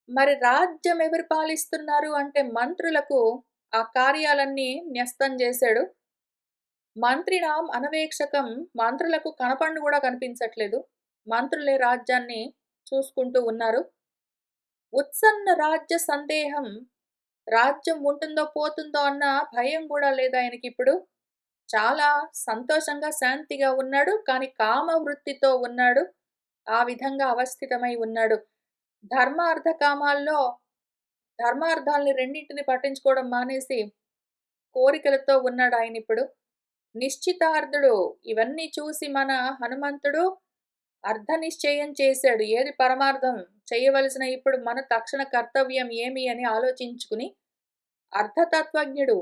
Speaker 1: మరి రాజ్యం ఎవరు పాలిస్తున్నారు అంటే మంత్రులకు ఆ కార్యాలన్నీ న్యస్తం చేశాడు. మంత్రినాం అనవేక్షకం, మంత్రులకు కనపండు కూడా కనిపించట్లేదు. మంత్రులే రాజ్యాన్ని చూసుకుంటూ ఉన్నారు. ఉత్సన్న రాజ్య సందేహం, రాజ్యం ఉంటుందో పోతుందో అన్న భయం కూడా లేదు ఆయనకి. ఇప్పుడు చాలా సంతోషంగా, శాంతిగా ఉన్నాడు. కానీ కామవృత్తితో ఉన్నాడు. ఆ విధంగా అవస్థితమై ఉన్నాడు. ధర్మార్థ కామాల్లో ధర్మార్థాలని రెండింటిని పట్టించుకోవడం మానేసి కోరికలతో ఉన్నాడు ఆయన ఇప్పుడు. నిశ్చితార్థుడు. ఇవన్నీ చూసి మన హనుమంతుడు అర్ధ నిశ్చయం చేశాడు. ఏది పరమార్థం చేయవలసిన ఇప్పుడు మన తక్షణ కర్తవ్యం ఏమి అని ఆలోచించుకుని అర్ధతత్వజ్ఞుడు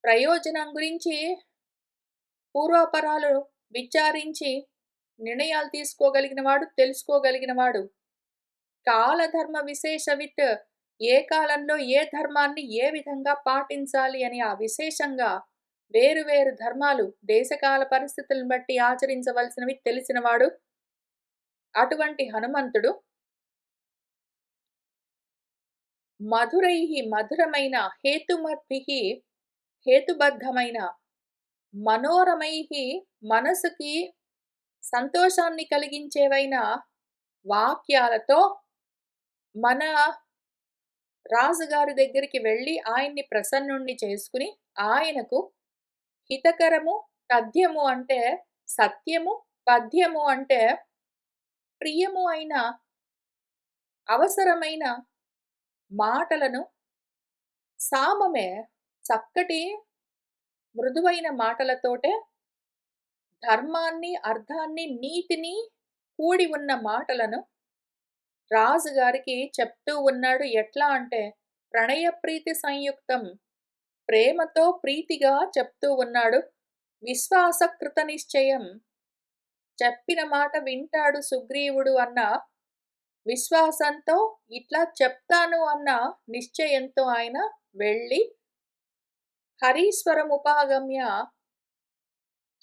Speaker 1: ప్రయోజనం గురించి పూర్వాపరాలు విచారించి నిర్ణయాలు తీసుకోగలిగినవాడు, తెలుసుకోగలిగినవాడు. కాలధర్మ విశేషవిత్, ఏ కాలంలో ఏ ధర్మాన్ని ఏ విధంగా పాటించాలి అని ఆ విశేషంగా వేరు వేరు ధర్మాలు దేశకాల పరిస్థితులను బట్టి ఆచరించవలసినవి తెలిసినవాడు. అటువంటి హనుమంతుడు మధురైః మధురమైన హేతుమద్భిః హేతుబద్ధమైన మనోరమైః మనసుకి సంతోషాన్ని కలిగించేవైన వాక్యాలతో మన రాజుగారి దగ్గరికి వెళ్ళి ఆయన్ని ప్రసన్నుణ్ణి చేసుకుని ఆయనకు హితకరము, తథ్యము అంటే సత్యము, పద్యము అంటే ప్రియము అయిన అవసరమైన మాటలను సామమే చక్కటి మృదువైన మాటలతోటే ధర్మాన్ని, అర్థాన్ని, నీతిని కూడి ఉన్న మాటలను రాజుగారికి చెప్తూ ఉన్నాడు. ఎట్లా అంటే ప్రణయ ప్రీతి సంయుక్తం, ప్రేమతో ప్రీతిగా చెప్తూ ఉన్నాడు. విశ్వాసకృత నిశ్చయం, చెప్పిన మాట వింటాడు సుగ్రీవుడు అన్న విశ్వాసంతో, ఇట్లా చెప్తాను అన్న నిశ్చయంతో ఆయన వెళ్ళి హరీశ్వరముపాగమ్య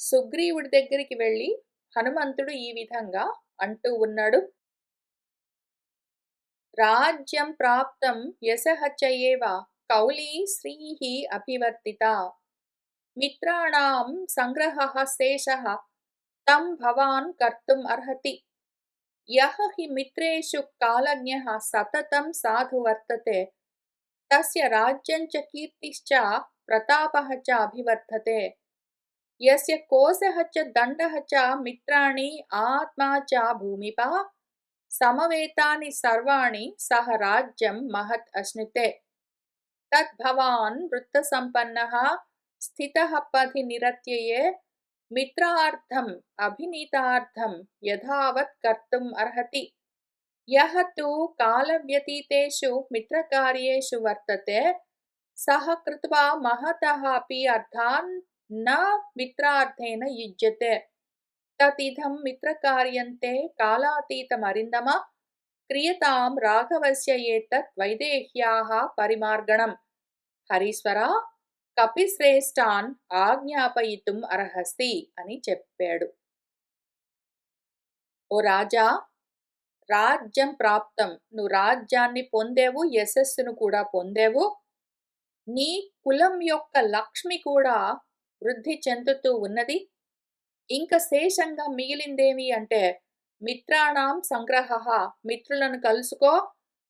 Speaker 1: సుగ్రీవుడి దగ్గరికి వెళ్ళి హనుమంతుడు ఈ విధంగా అంటూ ఉన్నాడు. రాజ్యం ప్రాప్తం యశః చ ఏవ కౌళీ శ్రీః అభివర్తితా మిత్రాణాం సంగ్రహః శేషః తం భవాన్ కర్తుం అర్హతి. యః హి మిత్రేషు కాలజ్ఞః సతతం సాధు వర్తతే తస్య రాజ్యం చ కీర్తిశ్చ ప్రతాపః చ అభివర్ధతే. యస్య కోశః చ దండః చ మిత్రాణి ఆత్మా చ భూమిపా సమవేతాని సర్వాణి సహ రాజ్యం మహత్ అశ్నుతే. తత్ భవాన్ వృత్తసంపన్నః స్థితః పథి నిరత్యయే మిత్రార్థం అభినీతార్థం యథావత్ కర్తుం అర్హతి. యః తు కాలవ్యతీతేషు మిత్రకార్యేషు వర్తతే సహ కృత్వా మహతః అపి అర్థాన్ న మిత్రార్థేన యుజ్యతే. తతిదం మిత్రకార్యంతే కాలాతీతమరిందమ క్రియతాం రాఘవస్య ఏతత్ వైదేహ్యాః పరిమార్గణం. హరీశ్వరా, కపిశ్రేష్టాన్ ఆజ్ఞాపయితుం అర్హసి అని చెప్పాడు. ఓ రాజా, రాజ్యం ప్రాప్తం, నువ్వు రాజ్యాన్ని పొందేవు, యశస్సును కూడా పొందేవు. నీ కులం యొక్క లక్ష్మి కూడా వృద్ధి చెందుతూ ఉన్నది. ఇంకా శేషంగా మిగిలిందేమి అంటే మిత్రాణం సంగ్రహః, మిత్రులను కలుసుకో,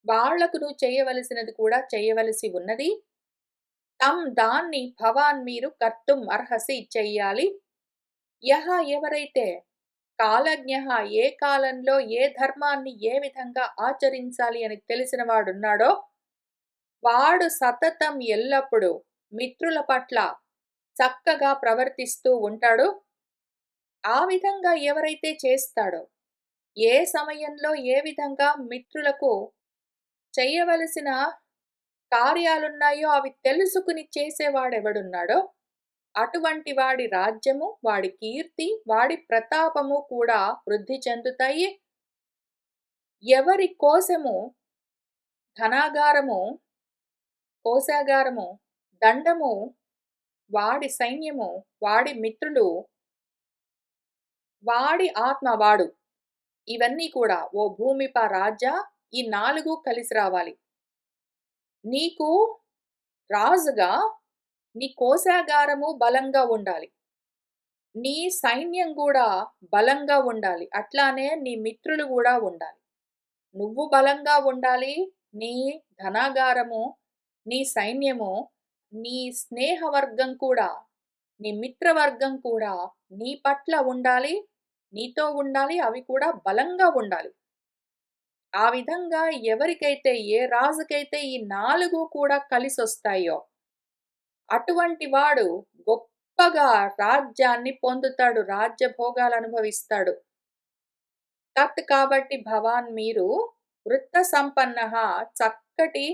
Speaker 1: వాళ్లకు నువ్వు చేయవలసినది కూడా చేయవలసి ఉన్నది. తం దాన్ని భవాన్ మీరు కర్తుం అర్హసి చెయ్యాలి. యః ఎవరైతే కాలజ్ఞః ఏ కాలంలో ఏ ధర్మాన్ని ఏ విధంగా ఆచరించాలి అని తెలిసిన వాడున్నాడో వాడు సతతం ఎల్లప్పుడూ మిత్రుల పట్ల చక్కగా ప్రవర్తిస్తూ ఉంటాడు. ఆ విధంగా ఎవరైతే చేస్తాడో, ఏ సమయంలో ఏ విధంగా మిత్రులకు చేయవలసిన కార్యాలున్నాయో అవి తెలుసుకుని చేసేవాడెవడున్నాడో అటువంటి వాడి రాజ్యము, వాడి కీర్తి, వాడి ప్రతాపము కూడా వృద్ధి చెందుతాయి. ఎవరి కోశము, ధనాగారము, కోశాగారము, దండము, వాడి సైన్యము, వాడి మిత్రులు, వాడి ఆత్మ వాడు, ఇవన్నీ కూడా ఓ భూమిప రాజా ఈ 4 కలిసి రావాలి. నీకు రాజుగా నీ కోశాగారము బలంగా ఉండాలి, నీ సైన్యం కూడా బలంగా ఉండాలి, అట్లానే నీ మిత్రులు కూడా ఉండాలి. నువ్వు బలంగా ఉండాలి, నీ ధనాగారము, నీ సైన్యము, నీ స్నేహవర్గం కూడా, నీ మిత్రవర్గం కూడా నీ పట్ల ఉండాలి, నీతో ఉండాలి, అవి కూడా బలంగా ఉండాలి. ఆ విధంగా ఎవరికైతే, ఏ రాజుకైతే ఈ 4 కూడా కలిసొస్తాయో అటువంటి వాడు గొప్పగా రాజ్యాన్ని పొందుతాడు, రాజ్య భోగాలు అనుభవిస్తాడు. తత్ కాబట్టి భవాన్ మీరు వృత్త సంపన్నః, చక్కటి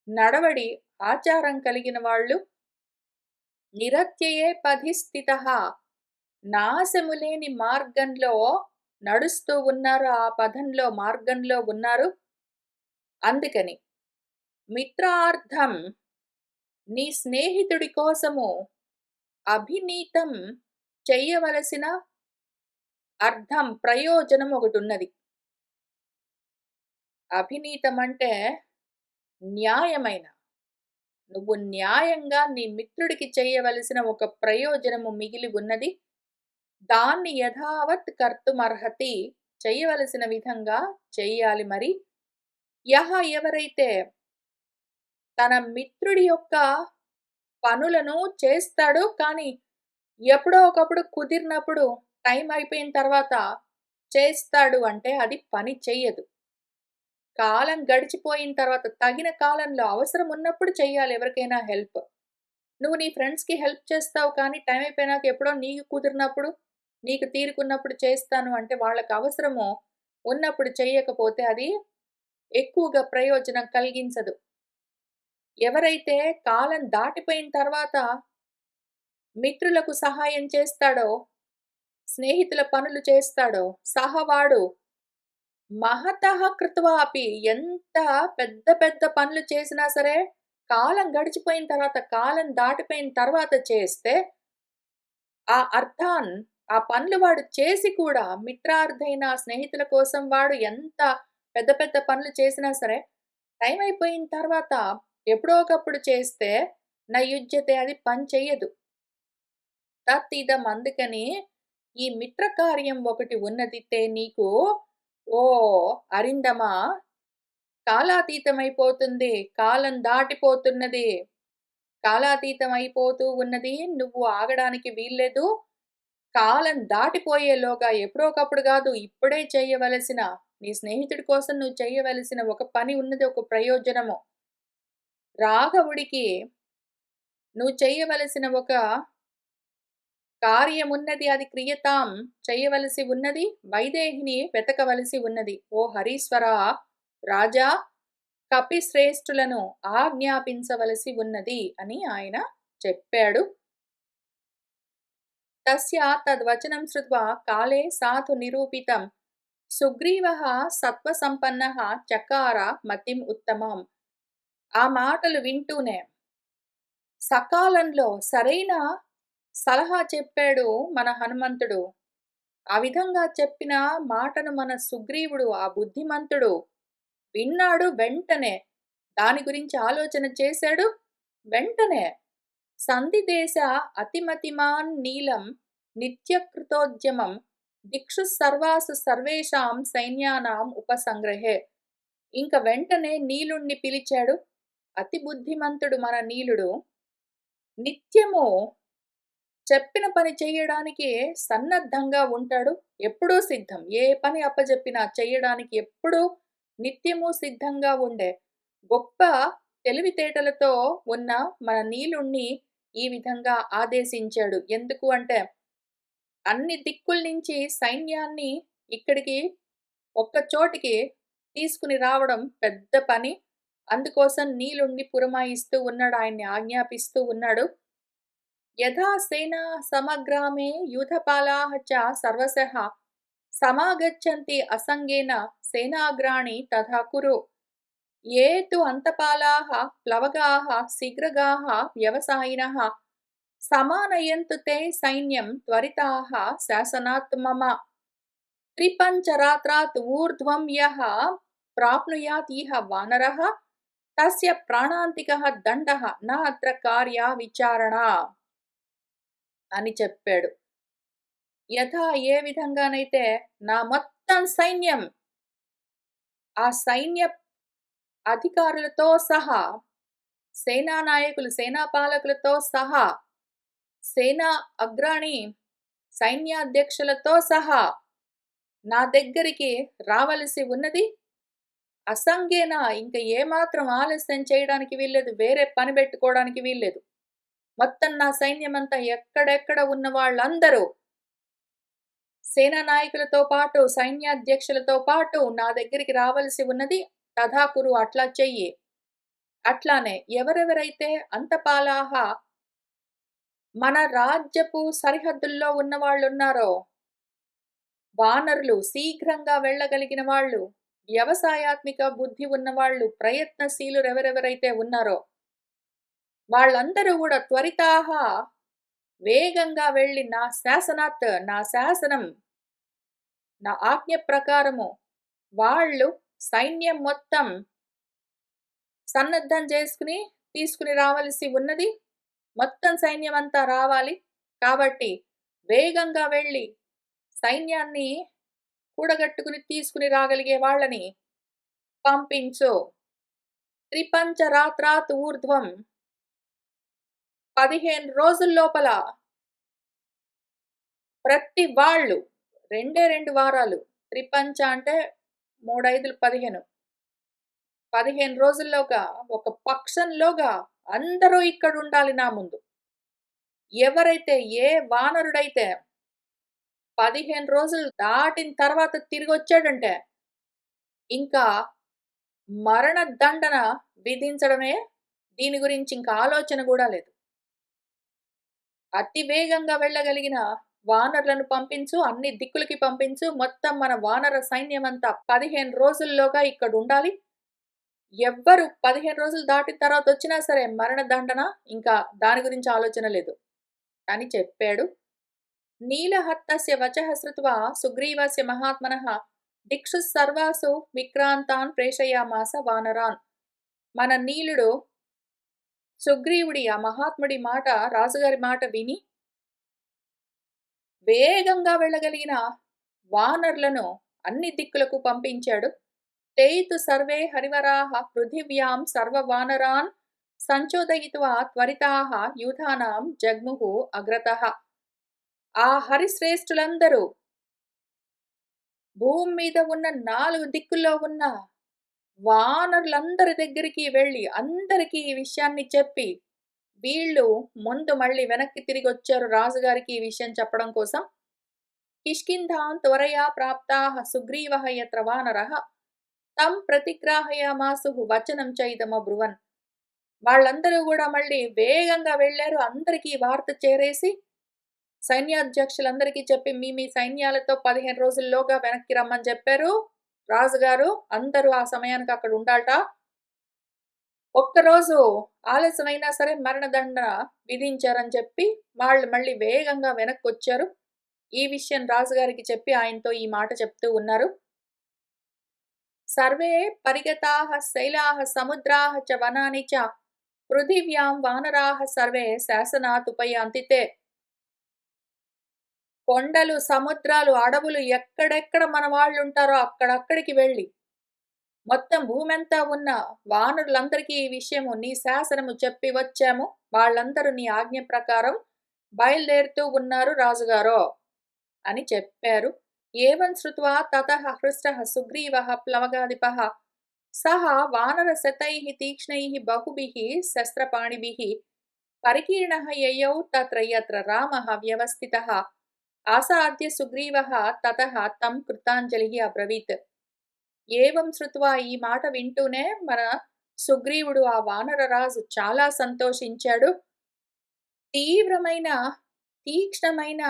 Speaker 1: నడవడి ఆచారం కలిగిన వాళ్ళు, నిరత్యయే పథి స్థితః. నాశము లేని మార్గంలో నడుస్తూ ఉన్నారు. ఆ పథంలో, మార్గంలో ఉన్నారు. అందుకని మిత్రార్థం, నీ స్నేహితుడి కోసము అభినీతం చెయ్యవలసిన అర్థం, ప్రయోజనం ఒకటున్నది. అభినీతం అంటే న్యాయమైన, నువ్వు న్యాయంగా నీ మిత్రుడికి చెయ్యవలసిన ఒక ప్రయోజనము మిగిలి ఉన్నది. దాన్ని యథావత్ కర్తుమర్హతి, చెయ్యవలసిన విధంగా చెయ్యాలి. మరి యహ, ఎవరైతే తన మిత్రుడి యొక్క పనులను చేస్తాడో, కానీ ఎప్పుడో ఒకప్పుడు కుదిరినప్పుడు, టైం అయిపోయిన తర్వాత చేస్తాడు అంటే అది పని చెయ్యదు. కాలం గడిచిపోయిన తర్వాత, తగిన కాలంలో అవసరం ఉన్నప్పుడు చెయ్యాలి ఎవరికైనా హెల్ప్. నువ్వు నీ ఫ్రెండ్స్‌కి హెల్ప్ చేస్తావు, కానీ టైం అయిపోయినాక ఎప్పుడో నీకు కుదిరినప్పుడు, నీకు తీరికున్నప్పుడు చేస్తాను అంటే వాళ్ళకి అవసరము ఉన్నప్పుడు చెయ్యకపోతే అది ఎక్కువగా ప్రయోజనం కలిగించదు. ఎవరైతే కాలం దాటిపోయిన తర్వాత మిత్రులకు సహాయం చేస్తాడో, స్నేహితుల పనులు చేస్తాడో, వాడు మహతః కృత్వా అపి, ఎంత పెద్ద పెద్ద పనులు చేసినా సరే, కాలం గడిచిపోయిన తర్వాత, కాలం దాటిపోయిన తర్వాత చేస్తే, ఆ అర్థాన్, ఆ పనులు వాడు చేసి కూడా, మిత్రార్థైన స్నేహితుల కోసం వాడు ఎంత పెద్ద పెద్ద పనులు చేసినా సరే, టైం అయిపోయిన తర్వాత ఎప్పుడో ఒకప్పుడు చేస్తే నయుజ్యతే, అది పని చెయ్యదు. తత్ ఇదం, అందుకని ఈ మిత్ర కార్యం ఒకటి ఉన్నది నీకు ఓ అరిందమా, కాలాతీతమైపోతుంది, కాలం దాటిపోతున్నది, కాలాతీతం అయిపోతూ ఉన్నది, నువ్వు ఆగడానికి వీల్లేదు. కాలం దాటిపోయేలోగా, ఎప్పుడో ఒకప్పుడు కాదు, ఇప్పుడే చెయ్యవలసిన, నీ స్నేహితుడి కోసం నువ్వు చెయ్యవలసిన ఒక పని ఉన్నది, ఒక ప్రయోజనము. రాఘవుడికి నువ్వు చెయ్యవలసిన ఒక కార్యమున్నది, అది క్రియతాం, చెయ్యవలసి ఉన్నది. వైదేహిని వెతకవలసి ఉన్నది. ఓ హరీశ్వరా, రాజా, కపిశ్రేష్ఠులను ఆజ్ఞాపించవలసి ఉన్నది అని ఆయన చెప్పాడు. తస్య తద్వచనం శ్రుత్వా కాలే సాధు నిరూపితం సుగ్రీవః సత్వసంపన్నః చకార మతిం ఉత్తమం. ఆ మాటలు వింటూనే సకాలంలో సరైన సలహా చెప్పాడు మన హనుమంతుడు. ఆ విధంగా చెప్పిన మాటను మన సుగ్రీవుడు, ఆ బుద్ధిమంతుడు విన్నాడు. వెంటనే దాని గురించి ఆలోచన చేశాడు. వెంటనే సంధిదేశ అతిమతిమాన్ నీలం నిత్యకృతోద్యమం దిక్షు సర్వాసు సర్వేషాం సైన్యానాం ఉపసంగ్రహే. ఇంక వెంటనే నీలుణ్ణి పిలిచాడు. అతి బుద్ధిమంతుడు మన నీలుడు. నిత్యము చెప్పిన పని చెయ్యడానికి సన్నద్ధంగా ఉంటాడు. ఎప్పుడూ సిద్ధం. ఏ పని అప్పజెప్పినా చెయ్యడానికి ఎప్పుడూ నిత్యము సిద్ధంగా ఉండే గొప్ప తెలివితేటలతో ఉన్న మన నీలుణ్ణి ఈ విధంగా ఆదేశించాడు. ఎందుకు అంటే, అన్ని దిక్కుల నుంచి సైన్యాన్ని ఇక్కడికి ఒక్క చోటికి తీసుకుని రావడం పెద్ద పని. అందుకోసం నీలుణ్ణి పురమాయిస్తూ ఉన్నాడు, ఆయన్ని ఆజ్ఞాపిస్తూ ఉన్నాడు. యథా సేనా సమగ్రామే యూథపాలాః చ సర్వశః సమాగచ్చంతి అసంగేన సేనాగ్రాణి తథా కురు. ఏ తు అంతపాలాః ప్లవగాః శీఘ్రగాః వ్యవసాయినః సమానయంతు తే సైన్యం త్వరితాః శాసనాత్ మమ. త్రిపంచరాత్రాత్ ఊర్ధ్వం యః ప్రాప్నుయాత్ ఇహ వానరః తస్య ప్రాణాంతికః దండః న అత్ర కార్య విచారణ అని చెప్పాడు. యథా, ఏ విధంగానైతే నా మొత్తం సైన్యం, ఆ సైన్య అధికారులతో సహా, సేనా నాయకులు, సేనాపాలకులతో సహా, సేనా అగ్రాణి సైన్యాధ్యక్షులతో సహా నా దగ్గరికి రావలసి ఉన్నది. అసంగేన, ఇంక ఏమాత్రం ఆలస్యం చేయడానికి వీల్లేదు, వేరే పని పెట్టుకోవడానికి వీల్లేదు. మొత్తం నా సైన్యమంతా ఎక్కడెక్కడ ఉన్న వాళ్ళందరూ సేనా నాయకులతో పాటు, సైన్యాధ్యక్షులతో పాటు నా దగ్గరికి రావలసి ఉన్నది. తథాకురు, అట్లా చెయ్యి. అట్లానే ఎవరెవరైతే అంతపాలాహ మన రాజ్యపు సరిహద్దుల్లో ఉన్నవాళ్ళున్నారో, వానరులు శీఘ్రంగా వెళ్ళగలిగిన వాళ్ళు, వ్యవసాయాత్మిక బుద్ధి ఉన్నవాళ్ళు, ప్రయత్నశీలురెవరెవరైతే ఉన్నారో, వాళ్ళందరూ గూడా త్వరితాహ వేగంగా వెళ్ళి నా శాసనం, నా ఆజ్ఞ ప్రకారము వాళ్ళు సైన్యం మొత్తం సన్నద్ధం చేసుకుని తీసుకుని రావలసి ఉన్నది. మొత్తం సైన్యమంతా రావాలి. కాబట్టి వేగంగా వెళ్ళి సైన్యాన్ని కూడగట్టుకుని తీసుకుని రాగలిగే వాళ్ళని పంపించు. త్రిపంచరాత్రాత్ ఊర్ధ్వం 15 రోజుల లోపల ప్రతి వాళ్ళు 2 వారాలు. త్రిపంచ అంటే 3, 5, 15. 15 రోజుల్లోగా ఒక పక్షంలోగా అందరూ ఇక్కడుండాలి నా ముందు. ఎవరైతే ఏ వానరుడైతే 15 రోజులు దాటిన తర్వాత తిరిగొచ్చాడంటే, ఇంకా మరణ దండన విధించడమే. దీని గురించి ఇంకా ఆలోచన గూడా లేదు. అతి వేగంగా వెళ్ళగలిగిన వానరులను పంపించు, అన్ని దిక్కులకి పంపించు. మొత్తం మన వానర సైన్యమంతా 15 రోజుల్లోగా ఇక్కడుండాలి. ఎవ్వరు 15 రోజులు దాటిన తర్వాత వచ్చినా సరే మరణ దండన, ఇంకా దాని గురించి ఆలోచన లేదు అని చెప్పాడు. నీలహత్తస్య వచః శ్రుత్వా సుగ్రీవస్య మహాత్మనః దిక్షుః సర్వాసు విక్రాంతాన్ ప్రేషయామాస వానరాన్. మన నీలుడు సుగ్రీవుడి, ఆ మహాత్ముడి మాట, రాజుగారి మాట విని వేగంగా వెళ్ళగలిగిన వానరులను అన్ని దిక్కులకు పంపించాడు. తేతు సర్వే హరివరాః పృథివ్యాం సర్వవానరాన్ సంచోదయిత్వా త్వరితాః యూథానాం జగ్ముః అగ్రతః. ఆ హరిశ్రేష్ఠులందరూ భూమి మీద ఉన్న 4 దిక్కుల్లో ఉన్న వానరులందరి దగ్గరికి వెళ్ళి అందరికీ ఈ విషయాన్ని చెప్పి, వీళ్ళు ముందు మళ్ళీ వెనక్కి తిరిగొచ్చారు రాజుగారికి ఈ విషయం చెప్పడం కోసం. కిష్కింధాం త్వరయా ప్రాప్తాః సుగ్రీవః యత్ర వానరః తం ప్రతిగ్రాహయామాసుః వచనం చైదమబ్రువన్. వాళ్ళందరూ గూడా మళ్ళీ వేగంగా వెళ్ళారు. అందరికీ వార్త చేరేసి సైన్యాధ్యక్షులందరికీ చెప్పి, మీ సైన్యాలతో 15 రోజుల్లోగా వెనక్కి రమ్మని చెప్పారు రాజుగారు. అందరూ ఆ సమయానికి అక్కడ ఉండాలట. ఒక్కరోజు ఆలస్యమైనా సరే మరణదండన విధించారని చెప్పి వాళ్ళు మళ్ళీ వేగంగా వెనక్కొచ్చారు. ఈ విషయం రాజుగారికి చెప్పి ఆయనతో ఈ మాట చెప్తూ ఉన్నారు. సర్వే పరిగతాః శైలాః సముద్రాః చ వనాని చ పృథివ్యాం వానరాః సర్వే శాసనాత్ ఉపయాంతి తే. కొండలు, సముద్రాలు, అడవులు ఎక్కడెక్కడ మన వాళ్ళుంటారో అక్కడక్కడికి వెళ్ళి మొత్తం భూమంతా ఉన్న వానరులందరికీ ఈ విషయము నీ శాసనము చెప్పి వచ్చాము. వాళ్ళందరూ నీ ఆజ్ఞ ప్రకారం బయలుదేరుతూ ఉన్నారు రాజుగారో అని చెప్పారు. ఏవం శ్రుత్వా తతః హృష్టః సుగ్రీవః ప్లవగాధిపః సహ వానరశతైః తీక్ష్ణైః బహుభిః శస్త్రపాణిభిః పరికీర్ణః యయౌ తత్ర యత్ర రామః వ్యవస్థితః ఆసాద్య సుగ్రీవః తతః తం కృతాంజలిః అబ్రవీత్. ఏవం శ్రుత్వా, ఈ మాట వింటూనే మన సుగ్రీవుడు, ఆ వానర రాజు చాలా సంతోషించాడు. తీవ్రమైన, తీక్ష్ణమైన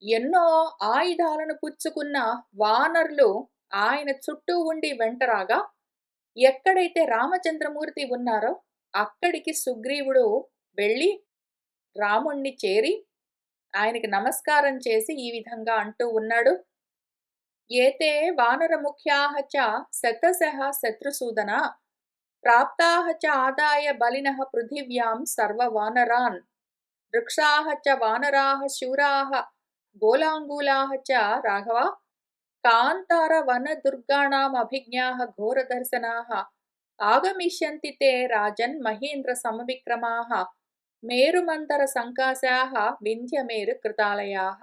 Speaker 1: ఎన్నో ఆయుధాలను పుచ్చుకున్న వానరులు ఆయన చుట్టూ ఉండి వెంటరాగా, ఎక్కడైతే రామచంద్రమూర్తి ఉన్నారో అక్కడికి సుగ్రీవుడు వెళ్ళి రాముణ్ణి చేరి ఆయనకి నమస్కారం చేసి ఈ విధంగా అంటూ ఉన్నాడు. ఏతే వానరముఖ్యాః చ శతశః శత్రుసూదన ప్రాప్తాః చ ఆదాయ బలినః పృథివ్యాం సర్వవానరాన్ వృక్షాః చ వానరాః శూరాః గోలాంగూలాః చ రాఘవ కాంతార వనదుర్గాణాం అభిజ్ఞాః ఘోరదర్శనాః ఆగమిష్యంతి తే రాజన్ మహేంద్ర సమవిక్రమాః మేరుమంతర సంకాశాః వింధ్యమేరు కృతాలయాః.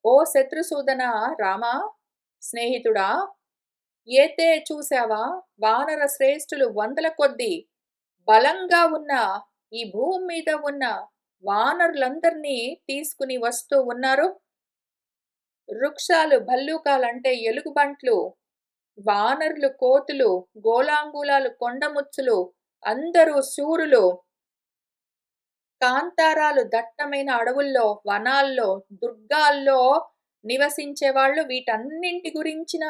Speaker 1: ఓ శత్రుసూదన, రామా, స్నేహితుడా, ఏతే చూశావా, వానర శ్రేష్ఠులు వందల కొద్దీ బలంగా ఉన్న ఈ భూమి మీద ఉన్న వానరులందరినీ తీసుకుని వస్తూ ఉన్నారు. వృక్షాలు, భల్లూకాలంటే ఎలుగుబంట్లు, వానరులు, కోతులు, గోలాంగూలాలు, కొండముచ్చులు, అందరూ శూరులు, కాంతారాలు దట్టమైన అడవుల్లో, వనాల్లో, దుర్గాల్లో నివసించేవాళ్ళు. వీటన్నింటి గురించిన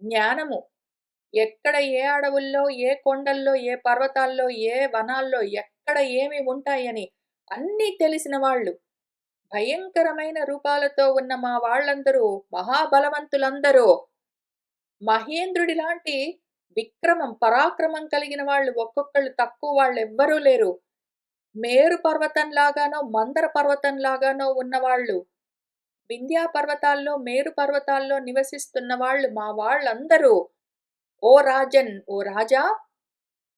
Speaker 1: జ్ఞానము ఎక్కడ ఏ అడవుల్లో, ఏ కొండల్లో, ఏ పర్వతాల్లో, ఏ వనాల్లో ఎక్కడ ఏమి ఉంటాయని అన్నీ తెలిసిన వాళ్ళు. భయంకరమైన రూపాలతో ఉన్న మా వాళ్ళందరూ, మహాబలవంతులందరూ, మహేంద్రుడిలాంటి విక్రమం, పరాక్రమం కలిగిన వాళ్ళు ఒక్కొక్కళ్ళు తక్కువ వాళ్ళెవ్వరూ లేరు. మేరు పర్వతంలాగానో, మందర పర్వతంలాగానో ఉన్నవాళ్ళు. వింధ్యా పర్వతాల్లో, మేరు పర్వతాల్లో నివసిస్తున్న వాళ్ళు మా వాళ్ళందరూ. ఓ రాజన్, ఓ రాజా!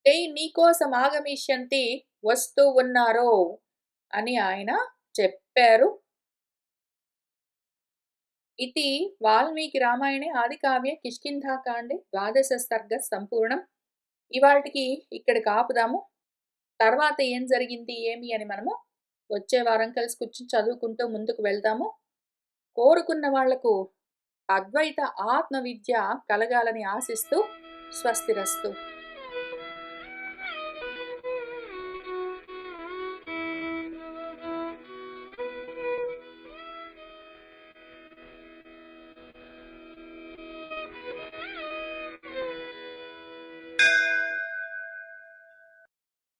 Speaker 1: తై నీకోసం ఆగమిష్యంతి, వస్తూ ఉన్నారో అని ఆయన చెప్పారు. ఇది వాల్మీకి రామాయణే ఆదికావ్యే కిష్కింధాకాండే ద్వాదశ సర్గ సంపూర్ణం. ఇవాల్టికి ఇక్కడికి ఆపుదాము. తర్వాత ఏం జరిగింది ఏమి అని మనము వచ్చే వారం కలిసి కూర్చుని చదువుకుంటూ ముందుకు వెళ్దాము. కోరుకున్న వాళ్లకు అద్వైత ఆత్మ విద్య కలగాలని ఆశిస్తూ స్వస్తిరస్తు.